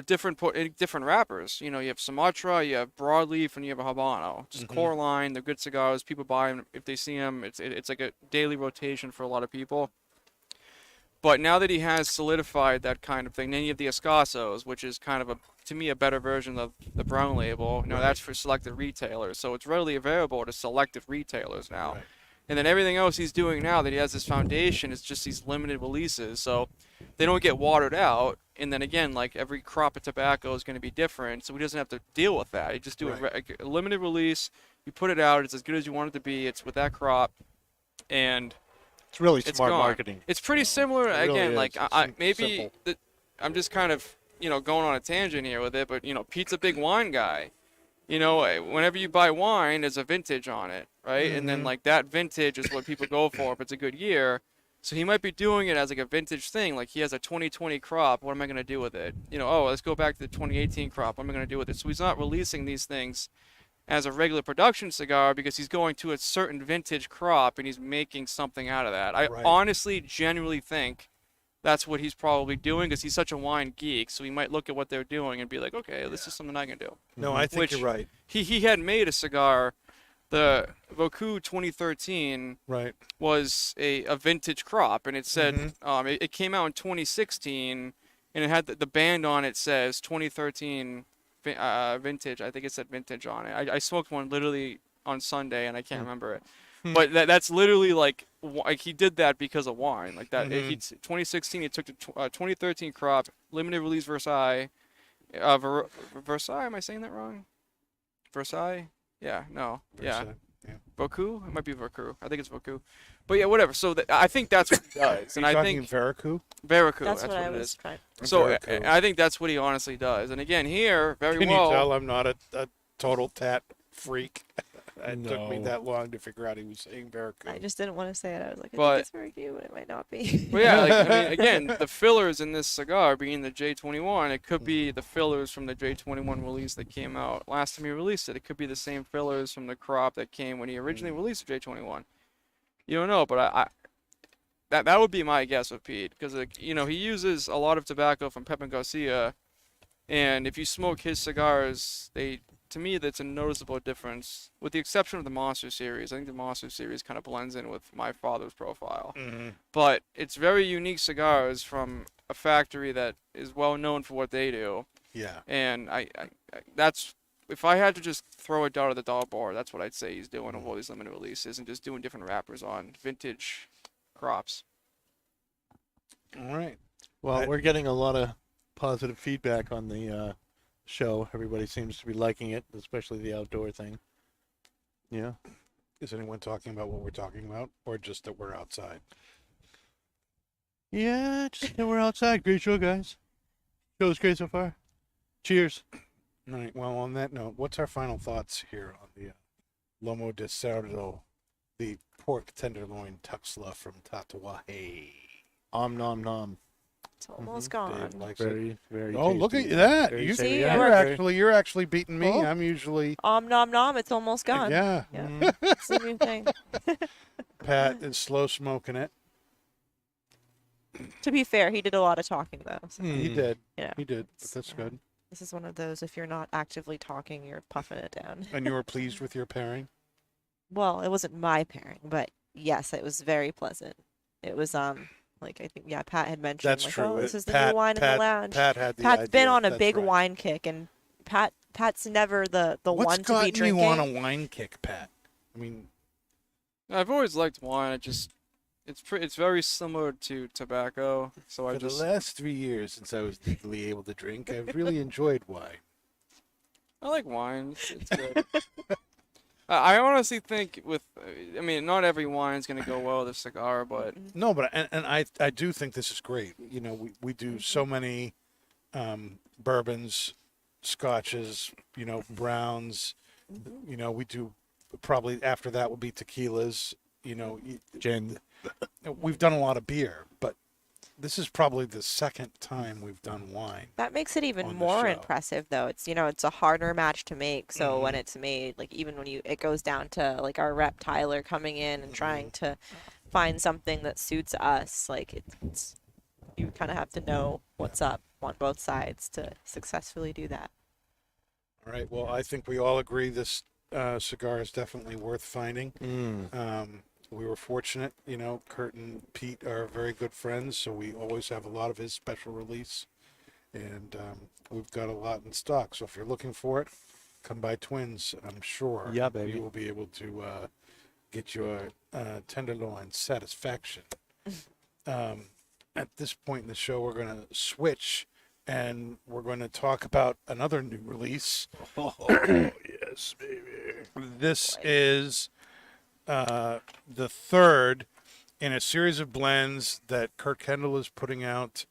A: different wrappers. You have Sumatra, you have Broadleaf, and you have a Habano. Just core line, they're good cigars. People buy them if they see them. It's like a daily rotation for a lot of people. But now that he has solidified that kind of thing, then you have the Escassos, which is kind of to me, a better version of the Brown Label. That's for selected retailers. So it's readily available to selected retailers now.
B: Right.
A: And then everything else he's doing now that he has this foundation is just these limited releases. So they don't get watered out. And then again, like, every crop of tobacco is going to be different. So he doesn't have to deal with that. You just do a limited release. You put it out. It's as good as you want it to be. It's with that crop. And
C: It's really
A: it's
C: smart
A: gone.
C: marketing.
A: It's pretty similar.
C: It really
A: Again,
C: is.
A: like,
C: It's
A: maybe
C: simple.
A: I'm just kind of, going on a tangent here with it. But, Pete's a big wine guy. Whenever you buy wine, there's a vintage on it, right? And then, like, that vintage is what people go for if it's a good year. So he might be doing it as, like, a vintage thing. Like, he has a 2020 crop. What am I going to do with it? Let's go back to the 2018 crop. What am I going to do with it? So he's not releasing these things as a regular production cigar because he's going to a certain vintage crop and he's making something out of that. I honestly, genuinely think that's what he's probably doing because he's such a wine geek. So he might look at what they're doing and be like, okay, this is something I can do.
B: No, I think you're right.
A: He had made a cigar. The Voku 2013 was a vintage crop, and it said it came out in 2016, and it had the band on it says 2013 vintage. I think it said vintage on it. I smoked one literally on Sunday, and I can't remember it. But that's literally like he did that because of wine. Like that, 2016, he took the 2013 crop, limited release Versailles. Versailles, am I saying that wrong? Versailles? Yeah, no. Yeah. Voku? It might be Voku. I think it's Voku. But yeah, whatever. So I think that's what he does. And I think
B: Veracruz?
A: Veracruz.
D: That's what I
A: it
D: was
A: is.
D: trying.
A: So
B: Veracruz.
A: I think that's what he honestly does. And again, here, very
B: Can
A: well.
B: you tell I'm not a total tat freak? It took me
C: No.
B: that long to figure out he was saying Veracruz.
D: I just didn't want to say it. I was like, I
A: But-
D: think it's very cute, but it might not be.
A: Well, yeah, like, I mean, again, the fillers in this cigar being the J21, it could be the fillers from the J21 release that came out last time he released it. It could be the same fillers from the crop that came when he originally released the J21. You don't know, but that would be my guess with Pete, because he uses a lot of tobacco from Pep and Garcia, and if you smoke his cigars, to me, that's a noticeable difference, with the exception of the Monster Series. I think the Monster Series kind of blends in with my father's profile. But it's very unique cigars from a factory that is well known for what they do.
B: Yeah.
A: And I that's, if I had to just throw a dart at the dartboard, that's what I'd say he's doing with all these limited releases and just doing different wrappers on vintage crops.
B: All right.
C: Well, we're getting a lot of positive feedback on the show. Everybody seems to be liking it, especially the outdoor thing. Yeah.
B: Is anyone talking about what we're talking about, or just that we're outside?
C: Yeah, just that we're outside. Great show, guys. Show's great so far. Cheers.
B: All right. Well, on that note, what's our final thoughts here on the Lomo de Cerdo, the pork tenderloin tuxla from Tatuaje?
C: Om nom nom.
D: It's almost gone.
B: Dave likes it.
C: Very, very.
B: Oh, look at
C: tasty.
B: that!
C: Very
B: You,
C: tasty.
D: See, I
B: you're actually beating me.
C: Oh.
B: I'm usually
D: Nom nom. It's almost gone.
B: yeah.
D: Yeah. It's the new thing.
B: Pat is slow smoking it.
D: To be fair, he did a lot of talking though. So
B: He did.
D: Yeah.
B: He did. But that's good.
D: this is one of those. If you're not actively talking, you're puffing it down.
B: And you were pleased with your pairing?
D: Well, it wasn't my pairing, but yes, it was very pleasant. It was Like I think, yeah, Pat had mentioned,
B: That's
D: like,
B: true.
D: oh, this is the
B: Pat,
D: new wine in
B: Pat,
D: the lounge.
B: Pat had the
D: Pat's been
B: idea.
D: on a
B: That's
D: big
B: right.
D: wine kick, and Pat's never the
B: What's
D: one to be
B: gotten you
D: drinking.
B: on a wine kick, Pat? I mean,
A: I've always liked wine. It's very similar to tobacco. So I
B: for the
A: just
B: last 3 years since I was legally able to drink, I've really enjoyed wine.
A: I like wine. It's good. I honestly think I mean, not every wine's gonna go well with a cigar, but
B: No, but and I do think this is great. You know, we do so many bourbons, scotches, you know, browns. You know, we do probably after that will be tequilas. You know,
C: Gin.
B: we've done a lot of beer, but this is probably the second time we've done wine.
D: That makes it even
B: on the
D: more
B: show.
D: impressive, though. It's, it's a harder match to make. So when
B: Mhm.
D: it's made, like even when it goes down to like our rep Tyler coming in and trying to find something that suits us, like it's you kind of have to know what's up on both sides to successfully do that.
B: All right. Well, I think we all agree this cigar is definitely worth finding. We were fortunate, you know, Kurt and Pete are very good friends, so we always have a lot of his special release. And we've got a lot in stock. So if you're looking for it, come by Twins. I'm sure
C: Yeah, baby.
B: we will be able to get your tenderloin satisfaction. At this point in the show, we're going to switch and we're going to talk about another new release.
C: Oh, yes, baby.
B: This is the third in a series of blends that Kurt Kendall is putting out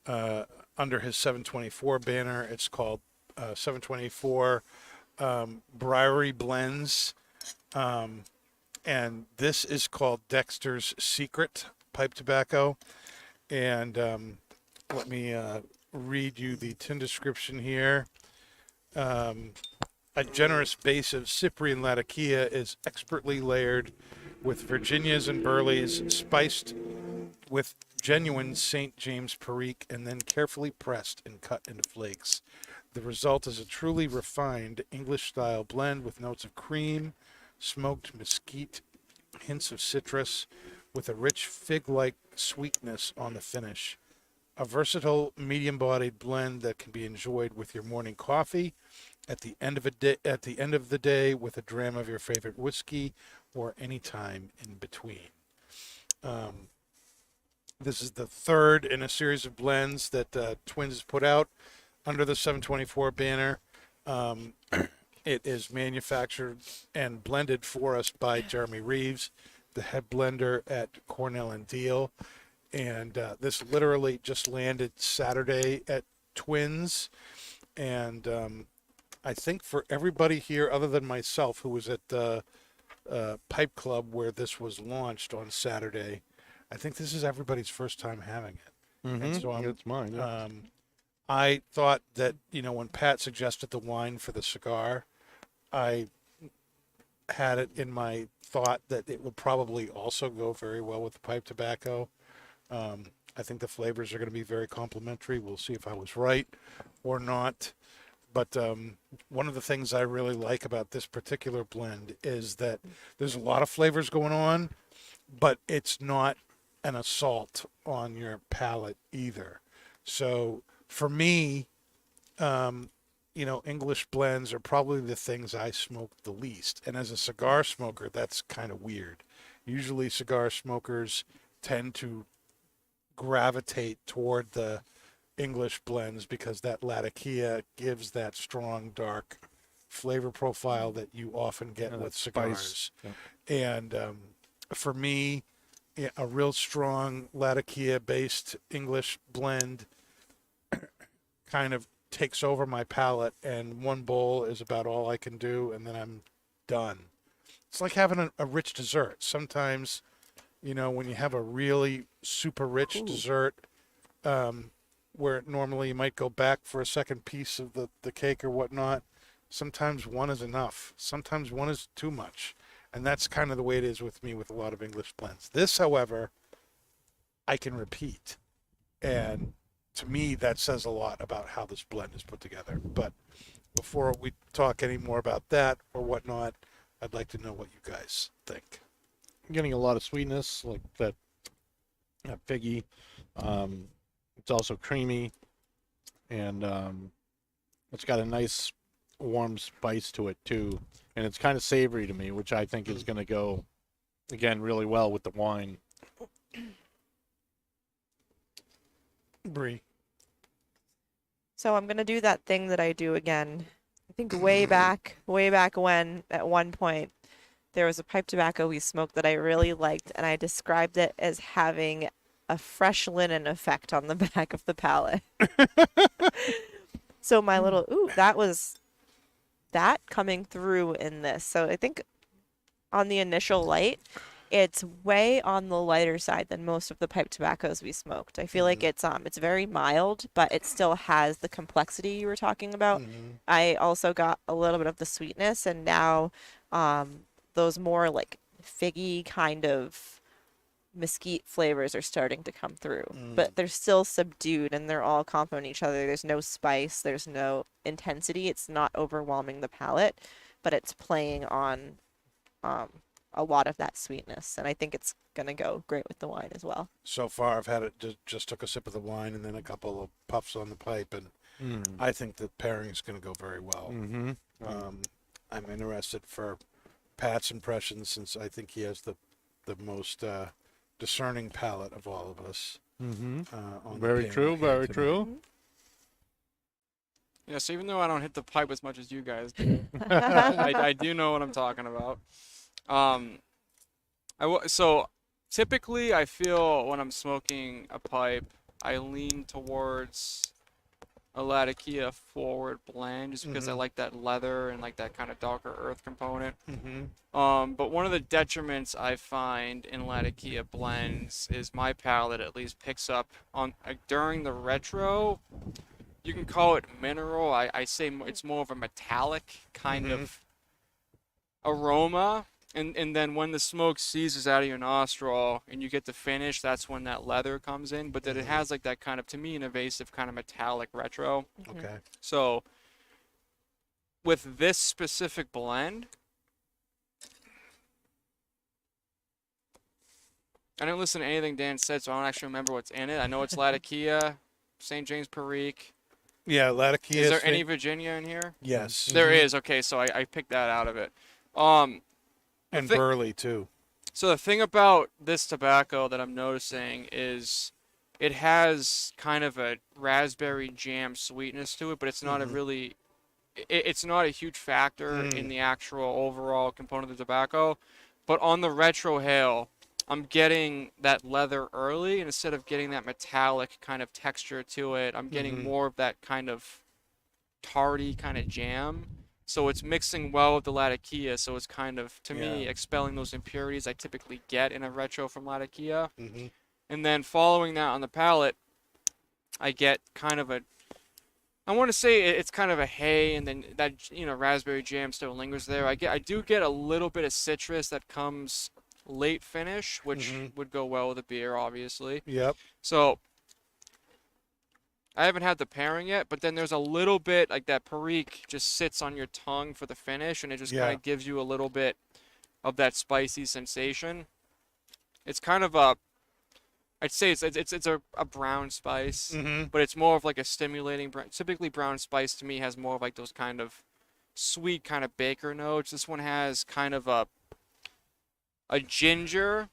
B: under his 724 banner. It's called 724 Briary Blends. And this is called Dexter's Secret Pipe Tobacco. And let me read you the tin description here. A generous base of Cyprian Latakia is expertly layered with Virginias and Burleys, spiced with genuine St. James Perique, and then carefully pressed and cut into flakes. The result is a truly refined English-style blend with notes of cream, smoked mesquite, hints of citrus, with a rich fig-like sweetness on the finish. A versatile, medium-bodied blend that can be enjoyed with your morning coffee, at the end of the day with a dram of your favorite whiskey, or any time in between. This is the third in a series of blends that Twins has put out under the 724 banner. It is manufactured and blended for us by Jeremy Reeves, the head blender at Cornell and Diehl. And this literally just landed Saturday at Twins. And I think for everybody here other than myself who was at the Pipe Club where this was launched on Saturday, I think this is everybody's first time having it. And so
C: It's mine. Yeah.
B: I thought that, you know, when Pat suggested the wine for the cigar, I had it in my thought that it would probably also go very well with the pipe tobacco. I think the flavors are going to be very complementary. We'll see if I was right or not. But one of the things I really like about this particular blend is that there's a lot of flavors going on, but it's not an assault on your palate either. So for me, you know, English blends are probably the things I smoke the least. And as a cigar smoker, that's kind of weird. Usually cigar smokers tend to gravitate toward the English blends because that Latakia gives that strong, dark flavor profile that you often get with cigars.
C: Yeah.
B: And for me, a real strong Latakia-based English blend kind of takes over my palate, and one bowl is about all I can do, and then I'm done. It's like having a rich dessert. Sometimes, you know, when you have a really super rich dessert, where normally you might go back for a second piece of the cake or whatnot, sometimes one is enough. Sometimes one is too much. And that's kind of the way it is with me with a lot of English blends. This, however, I can repeat. And to me, that says a lot about how this blend is put together. But before we talk any more about that or whatnot, I'd like to know what you guys think.
C: I'm getting a lot of sweetness, like that figgy. It's also creamy, and it's got a nice warm spice to it too, and it's kind of savory to me, which I think is going to go again really well with the wine.
B: Brie.
D: So I'm gonna do that thing that I do again. I think way back when, at one point, there was a pipe tobacco we smoked that I really liked, and I described it as having a fresh linen effect on the back of the palate. So my little, that was that coming through in this. So I think on the initial light, it's way on the lighter side than most of the pipe tobaccos we smoked. I feel like it's very mild, but it still has the complexity you were talking about. I also got a little bit of the sweetness, and now those more like figgy kind of mesquite flavors are starting to come through. But they're still subdued, and they're all complementing each other. There's no spice, there's no intensity. It's not overwhelming the palate, but it's playing on a lot of that sweetness, and I think it's gonna go great with the wine as well.
B: So far, I've had it. Just took a sip of the wine and then a couple of puffs on the pipe, and I think the pairing is going to go very well. I'm interested for Pat's impressions, since I think he has the most discerning palate of all of us. On the
C: Very
B: panel
C: true.
B: here
C: Very
B: tonight.
C: true.
A: Yeah, so even though I don't hit the pipe as much as you guys do, I do know what I'm talking about. So typically I feel when I'm smoking a pipe, I lean towards a Latakia forward blend just because I like that leather and like that kind of darker earth component. But one of the detriments I find in Latakia blends is my palate at least picks up on during the retro. You can call it mineral. I say it's more of a metallic kind of aroma. And then when the smoke seizes out of your nostril and you get the finish, that's when that leather comes in. But then it has like that kind of, to me, an evasive kind of metallic retro.
B: Okay.
A: So with this specific blend, I didn't listen to anything Dan said, so I don't actually remember what's in it. I know it's Latakia, St. James Perique.
B: Yeah, Latakia.
A: Is there any Virginia in here?
B: Yes.
A: There is. Okay, so I picked that out of it.
B: And Burley too.
A: So the thing about this tobacco that I'm noticing is it has kind of a raspberry jam sweetness to it, but it's not a really, it's not a huge factor in the actual overall component of the tobacco. But on the retro hail, I'm getting that leather early, and instead of getting that metallic kind of texture to it, I'm getting more of that kind of tardy kind of jam. So it's mixing well with the Latakia, so it's kind of, to me, expelling those impurities I typically get in a retro from Latakia. And then following that on the palate, I get kind of a, I want to say it's kind of a hay, and then that, raspberry jam still lingers there. I do get a little bit of citrus that comes late finish, which would go well with a beer, obviously.
B: Yep.
A: So I haven't had the pairing yet, but then there's a little bit like that Perique just sits on your tongue for the finish, and it just kind of gives you a little bit of that spicy sensation. It's kind of I'd say it's a brown spice, but it's more of like a stimulating. Typically, brown spice to me has more of like those kind of sweet kind of baker notes. This one has kind of a ginger,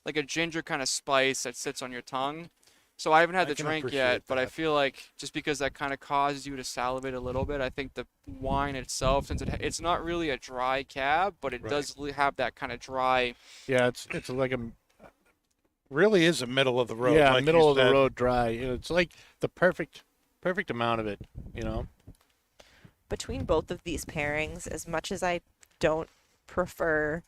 A: like a ginger kind of spice that sits on your tongue. So I haven't had the drink yet, but I feel like just because that kind of causes you to salivate a little bit, I think the wine itself, since it's not really a dry cab, but it does have that kind of dry.
C: Yeah, it's like a
B: Really is a middle of the road.
C: yeah
B: like
C: middle
B: you
C: of the
B: said.
C: road dry. It's like the perfect amount of it.
D: Between both of these pairings, as much as I don't prefer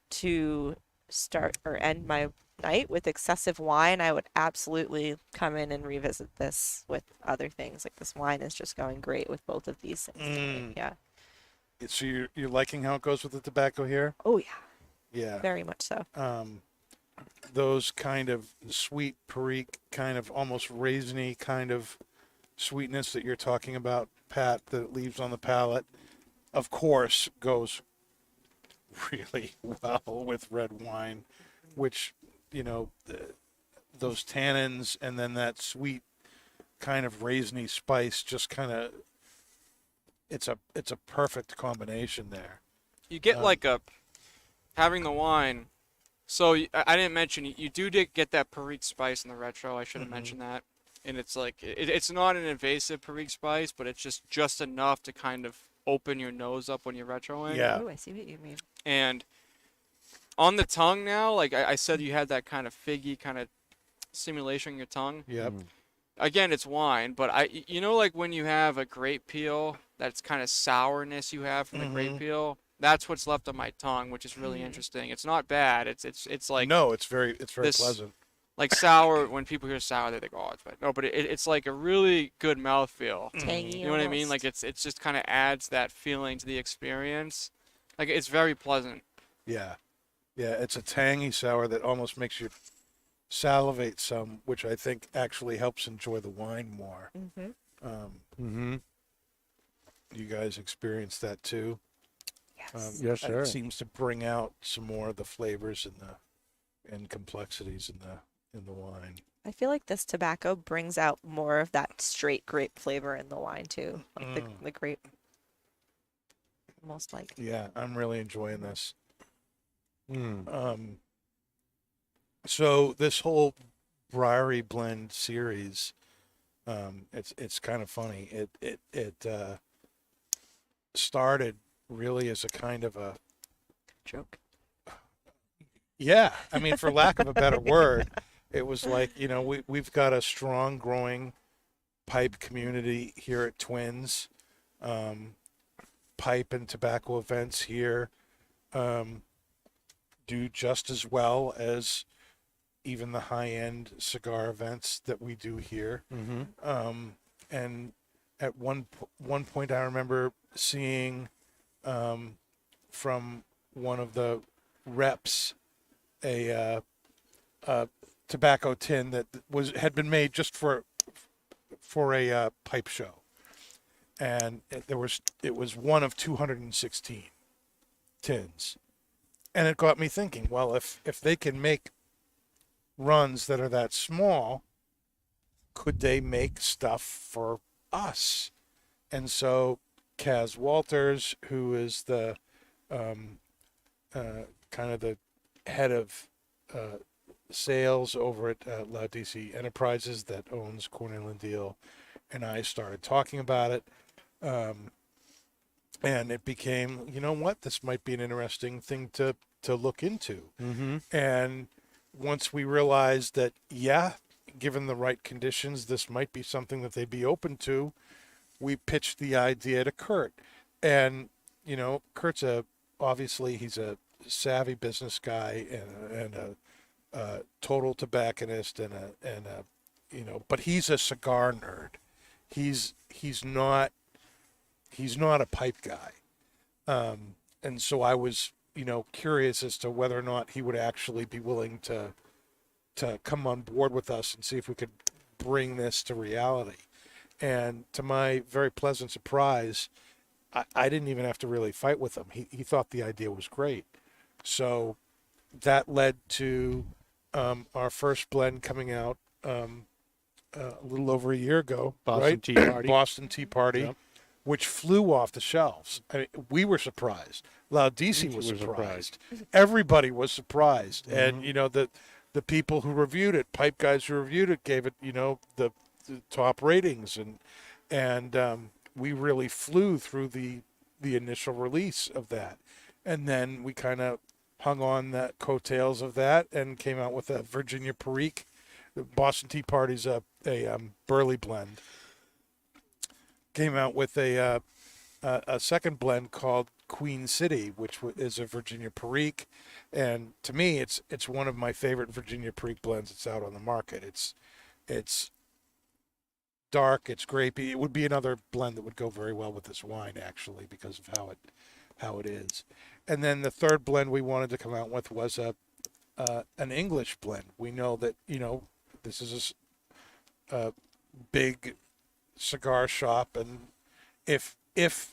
D: to start or end my night with excessive wine, I would absolutely come in and revisit this with other things. Like, this wine is just going great with both of these things tonight. Yeah.
B: So you're liking how it goes with the tobacco here?
D: Oh yeah,
B: Yeah.
D: very much so.
B: Those kind of sweet Perique, kind of almost raisiny kind of sweetness that you're talking about, Pat, that it leaves on the palate, of course, goes really well with red wine, which, those tannins and then that sweet kind of raisiny spice just kind of it's a perfect combination there.
A: You get like a having the wine. So I didn't mention you do get that Perique spice in the retro. I should have mentioned that. And it's like it's not an invasive Perique spice, but it's just enough to kind of open your nose up when you're retroing.
B: Yeah.
D: Ooh, I see what you mean.
A: And on the tongue now, like I said, you had that kind of figgy kind of simulation in your tongue.
B: Yep.
A: Again, it's wine, but like when you have a grape peel, that's kind of sourness you have from the grape peel. That's what's left on my tongue, which is really interesting. It's not bad. It's like
B: No, it's very
A: this-
B: pleasant.
A: like sour. When people hear sour, they think, oh, it's bad. No, but it's like a really good mouthfeel.
D: Tangy.
A: You know what I mean?
D: almost.
A: Like it's just kind of adds that feeling to the experience. Like it's very pleasant.
B: Yeah. Yeah, it's a tangy sour that almost makes you salivate some, which I think actually helps enjoy the wine more. You guys experience that too?
D: Yes.
C: Yes, sir.
B: It seems to bring out some more of the flavors and complexities in the wine.
D: I feel like this tobacco brings out more of that straight grape flavor in the wine too, like the grape. Almost like.
B: Yeah, I'm really enjoying this.
C: Mm.
B: So this whole Briary Blend series, it's kind of funny. It started really as a kind of a
D: Joke.
B: yeah. I mean, for lack of a better word, it was like we've got a strong growing pipe community here at Twins, pipe and tobacco events here. Do just as well as even the high-end cigar events that we do here. And at one point, I remember seeing from one of the reps a tobacco tin that had been made just for a pipe show, and it was one of 216 tins. And it got me thinking, well, if they can make runs that are that small, could they make stuff for us? And so Kaz Walters, who is the kind of the head of sales over at DC Enterprises that owns Cornell and Diehl, and I started talking about it. And it became, you know what, this might be an interesting thing to look into. And once we realized that, yeah, given the right conditions, this might be something that they'd be open to, we pitched the idea to Kurt. And, Kurt's obviously he's a savvy business guy and a total tobacconist and but he's a cigar nerd. He's not a pipe guy. And so I was, curious as to whether or not he would actually be willing to come on board with us and see if we could bring this to reality. And to my very pleasant surprise, I didn't even have to really fight with him. He thought the idea was great. So that led to our first blend coming out a little over a year ago.
C: Boston Tea Party.
B: Boston Tea Party.
C: Yep.
B: Which flew off the shelves. I mean, we were surprised. DC was
C: was
B: surprised. Everybody was surprised. And, the people who reviewed it, pipe guys who reviewed it, gave it, the top ratings. And we really flew through the initial release of that. And then we kind of hung on that coattails of that and came out with a Virginia Perique. The Boston Tea Party's a Burley blend. Came out with a second blend called Queen City, which is a Virginia Perique, and to me, it's one of my favorite Virginia Perique blends that's out on the market. It's dark, it's grapey. It would be another blend that would go very well with this wine, actually, because of how it is. And then the third blend we wanted to come out with was an English blend. We know that this is a big cigar shop, and if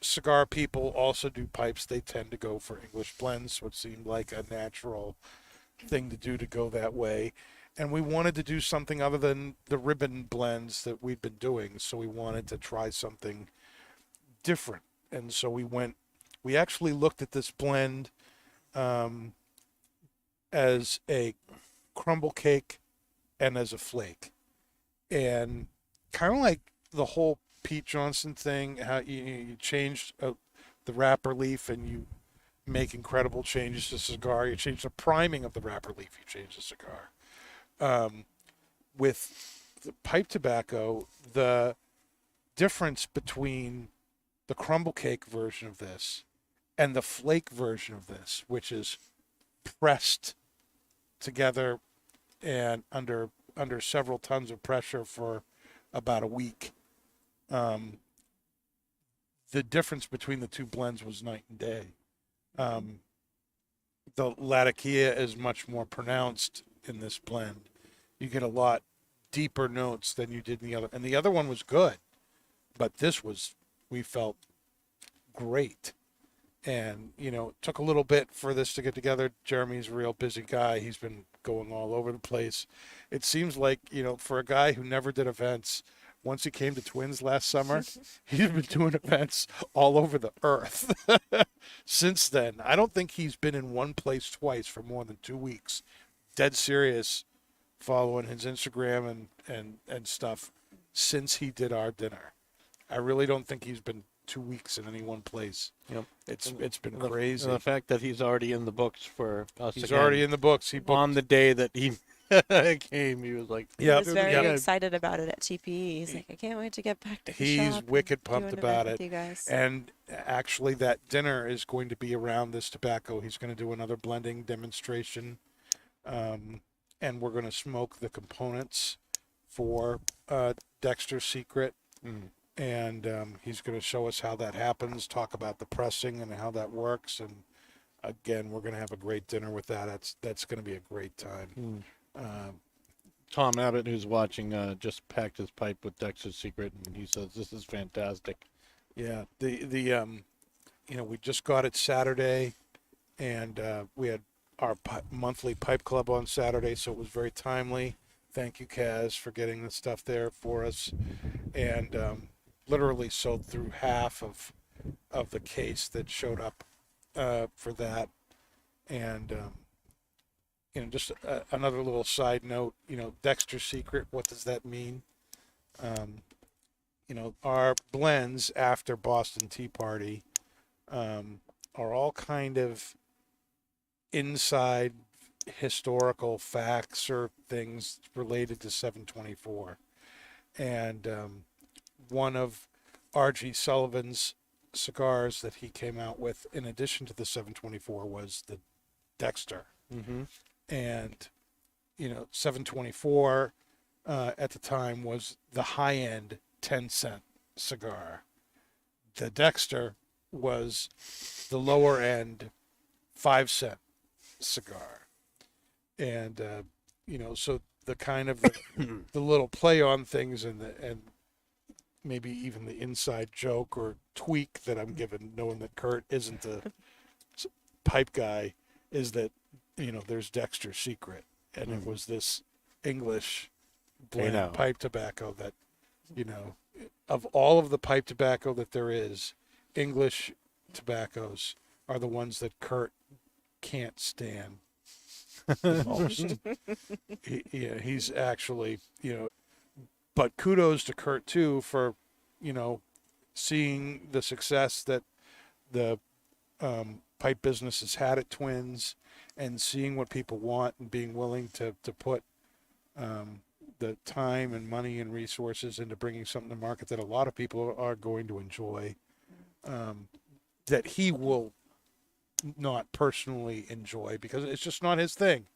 B: cigar people also do pipes, they tend to go for English blends, so it seemed like a natural thing to do to go that way. and we wanted to do something other than the ribbon blends that we'd been doing. So we wanted to try something different. And so we actually looked at this blend as a crumble cake and as a flake. And kind of like the whole Pete Johnson thing, how you changed the wrapper leaf and you make incredible changes to cigar. You change the priming of the wrapper leaf, you change the cigar. With the pipe tobacco, the difference between the crumble cake version of this and the flake version of this, which is pressed together and under several tons of pressure for about a week, the difference between the two blends was night and day. The Latakia is much more pronounced in this blend. You get a lot deeper notes than you did in the other, and the other one was good, but this was, we felt, great. And it took a little bit for this to get together. Jeremy's a real busy guy. He's been going all over the place. It seems like, for a guy who never did events, once he came to Twins last summer, he's been doing events all over the earth since then. I don't think he's been in one place twice for more than 2 weeks. Dead serious, following his Instagram and stuff since he did our dinner. I really don't think he's been 2 weeks in any one place.
C: Yep.
B: It's been crazy.
C: And the fact that he's already in the books for us.
B: He's
C: again,
B: already in the books. He booked
C: on the day that he came. He was like,
D: He was very excited about it at TPE. He's like, I can't wait to get back to the
B: He's
D: shop
B: wicked
D: and do
B: pumped
D: an
B: about
D: event
B: it.
D: with you guys.
B: And actually, that dinner is going to be around this tobacco. He's going to do another blending demonstration, and we're going to smoke the components for Dexter's Secret. And he's going to show us how that happens, talk about the pressing and how that works. And again, we're going to have a great dinner with that. That's going to be a great time.
C: Tom Abbott, who's watching, just packed his pipe with Dexter's Secret, and he says this is fantastic.
B: Yeah, we just got it Saturday, and we had our monthly pipe club on Saturday, so it was very timely. Thank you, Kaz, for getting the stuff there for us. And literally sold through half of the case that showed up for that. And just another little side note, Dexter's Secret, what does that mean? Our blends after Boston Tea Party are all kind of inside historical facts or things related to 724. And one of R.G. Sullivan's cigars that he came out with, in addition to the 724, was the Dexter. And 724 at the time was the high-end 10-cent cigar. The Dexter was the lower-end 5-cent cigar. And so the kind of the little play on things and maybe even the inside joke or tweak that I'm given, knowing that Kurt isn't a pipe guy, is that there's Dexter's Secret, and it was this English blend pipe tobacco that of all of the pipe tobacco that there is, English tobaccos are the ones that Kurt can't stand the most. He's actually, but kudos to Kurt too for, seeing the success that the pipe business has had at Twins, and seeing what people want and being willing to put the time and money and resources into bringing something to market that a lot of people are going to enjoy, that he will not personally enjoy because it's just not his thing.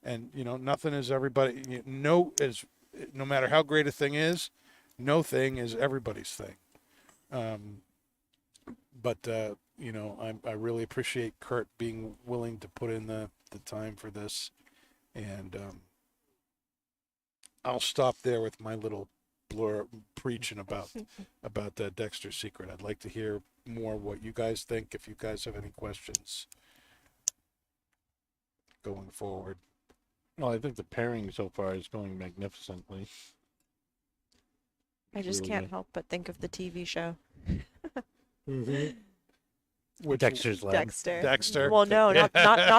B: And nothing is everybody. No matter how great a thing is, no thing is everybody's thing. But I really appreciate Kurt being willing to put in the time for this, and I'll stop there with my little blur preaching about the Dexter's Secret. I'd like to hear more what you guys think, if you guys have any questions going forward.
C: Well, I think the pairing so far is going magnificently.
D: I just
C: Really
D: can't
C: good.
D: help but think of the TV show
B: Which
C: Dexter's Lab.
D: Dexter.
B: Dexter.
D: Well, no, not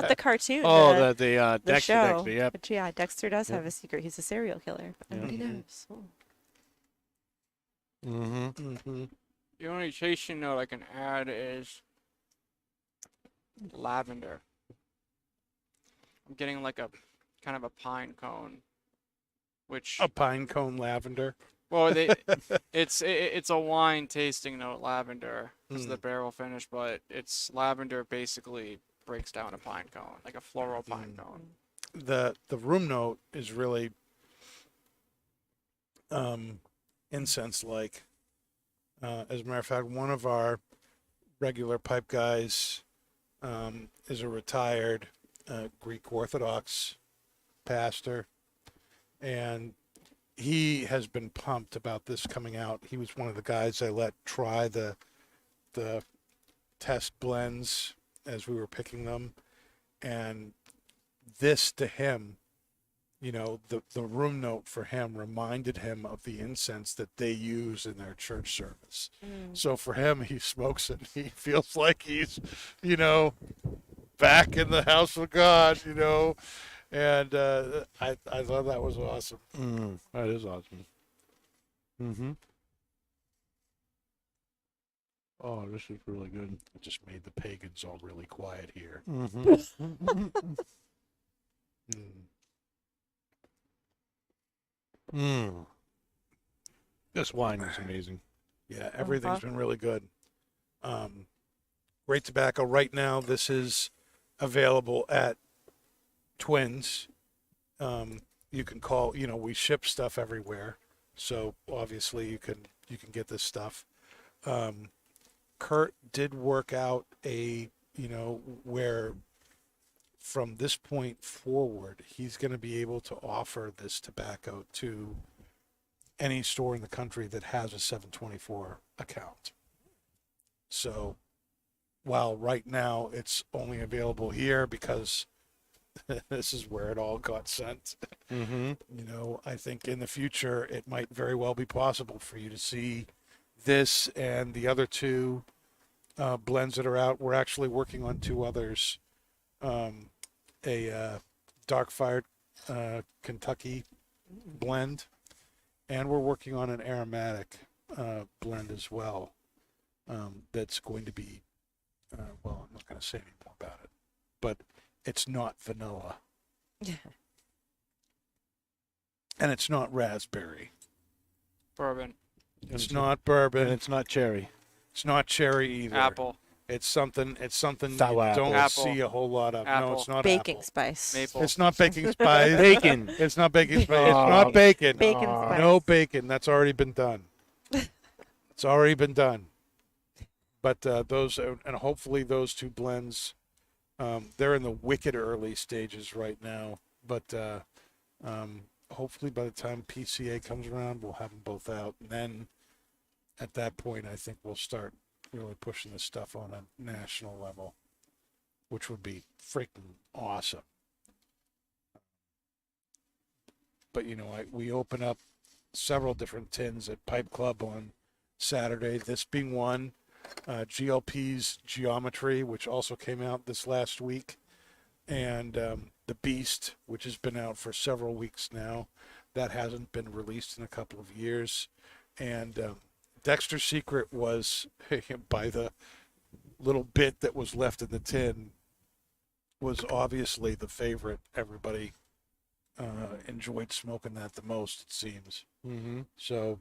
D: the cartoon.
C: Oh,
D: the,
C: the
D: the
C: Dexter,
D: show.
C: Dexter, yep.
D: But yeah, Dexter does
C: Yep.
D: have a secret. He's a serial killer, but nobody
C: Yeah.
D: knows. Oh.
C: Mm-hmm.
A: The only tasting note I can add is lavender. I'm getting like a kind of a pine cone, which
B: A pine cone lavender.
A: well, it's a wine tasting note lavender because of the barrel finish, but it's lavender basically breaks down a pine cone, like a floral pine cone.
B: The room note is really incense like. As a matter of fact, one of our regular pipe guys is a retired Greek Orthodox pastor, and he has been pumped about this coming out. He was one of the guys I let try the test blends as we were picking them, and this to him, you know, the room note for him reminded him of the incense that they use in their church service. So for him, he smokes it. He feels like he's, you know, back in the house of God, you know. And I thought that was awesome.
C: That is awesome. Mm-hmm. Oh, this is really good.
B: It just made the pagans all really quiet here.
C: Mm-hmm. This wine is amazing.
B: Yeah, everything's been really good. Great tobacco. Right now, this is available at Twins. You can call. You know, we ship stuff everywhere, so obviously you can get this stuff. Kurt did work out a, you know, where from this point forward, he's going to be able to offer this tobacco to any store in the country that has a 724 account. So while right now it's only available here because this is where it all got sent,
C: Mm-hmm.
B: you know, I think in the future it might very well be possible for you to see this and the other two blends that are out. We're actually working on two others. A dark fired Kentucky blend, and we're working on an aromatic blend as well. That's going to be, well, I'm not going to say any more about it, but it's not vanilla. And it's not raspberry.
A: Bourbon,
B: It's not bourbon.
C: And it's not cherry.
B: It's not cherry either.
A: apple,
B: It's something you
C: Sour apple.
B: don't
A: Apple.
B: see a whole lot of. No,
A: Apple.
B: it's not
D: Baking
B: apple.
D: spice.
A: maple.
B: It's not baking spice.
C: Bacon.
B: It's not baking spice. It's
C: Oh.
B: not bacon.
D: Bacon
C: Aw.
D: spice.
B: No bacon. That's already been done. It's already been done. But those, and hopefully those two blends, they're in the wicked early stages right now. But hopefully by the time PCA comes around, we'll have them both out. And then at that point, I think we'll start really pushing this stuff on a national level, which would be freaking awesome. But, you know, we open up several different tins at Pipe Club on Saturday, this being one. GLP's Geometry, which also came out this last week, and The Beast, which has been out for several weeks now. That hasn't been released in a couple of years. And Dexter's Secret was, by the little bit that was left in the tin, was obviously the favorite. Everybody enjoyed smoking that the most, it seems.
C: Mm-hmm.
B: So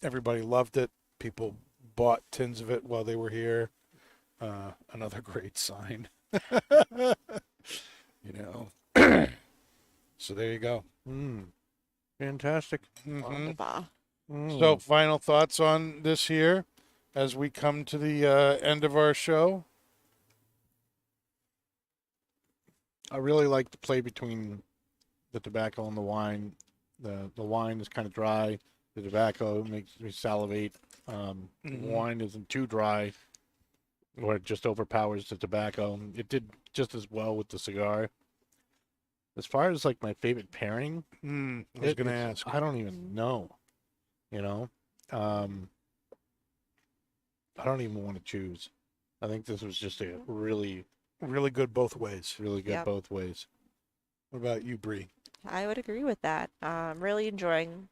B: everybody loved it. People bought tins of it while they were here. Another great sign. You know. So there you go.
C: Fantastic.
B: Mhm.
D: Wonderful.
B: So final thoughts on this here as we come to the end of our show.
C: I really like the play between the tobacco and the wine. The wine is kind of dry. The tobacco makes me salivate. The wine isn't too dry, or it just overpowers the tobacco. It did just as well with the cigar. As far as like my favorite pairing,
B: I was going to ask.
C: I don't even know. You know, I don't even want to choose. I think this was just a really,
B: Really good both ways.
C: really good
D: Yep.
C: both ways.
B: What about you, Bree?
D: I would agree with that. Really enjoying,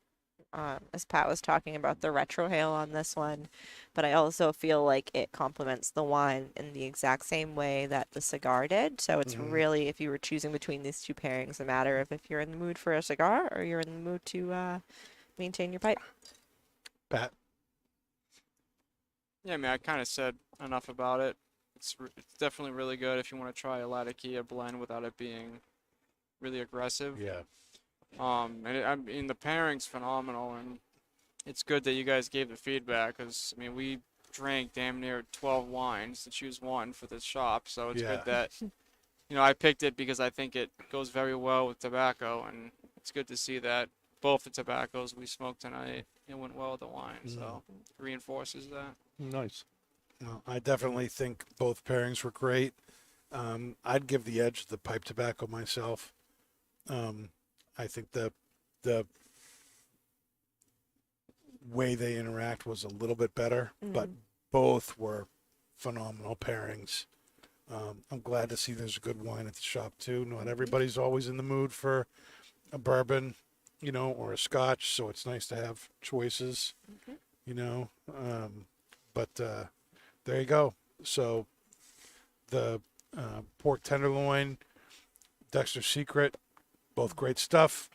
D: as Pat was talking about, the retrohale on this one, but I also feel like it complements the wine in the exact same way that the cigar did. So it's really, if you were choosing between these two pairings, a matter of if you're in the mood for a cigar or you're in the mood to maintain your pipe.
B: Pat?
A: Yeah, I mean, I kind of said enough about it. It's definitely really good if you want to try a Latakia blend without it being really aggressive.
B: Yeah.
A: I mean, the pairing's phenomenal, and it's good that you guys gave the feedback, because, I mean, we drank damn near 12 wines to choose one for this shop, so it's
B: Yeah.
A: good that, I picked it because I think it goes very well with tobacco, and it's good to see that both the tobaccos we smoked tonight, it went well with the wine, so it reinforces that.
C: Nice.
B: Well, I definitely think both pairings were great. I'd give the edge to the pipe tobacco myself. I think the way they interact was a little bit better, but both were phenomenal pairings. I'm glad to see there's good wine at the shop too. Not everybody's always in the mood for a bourbon, or a scotch, so it's nice to have choices, but there you go. So the pork tenderloin, Dexter Secret, both great stuff.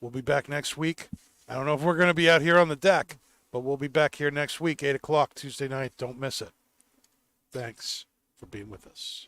B: We'll be back next week. I don't know if we're going to be out here on the deck, but we'll be back here next week, 8 o'clock Tuesday night. Don't miss it. Thanks for being with us.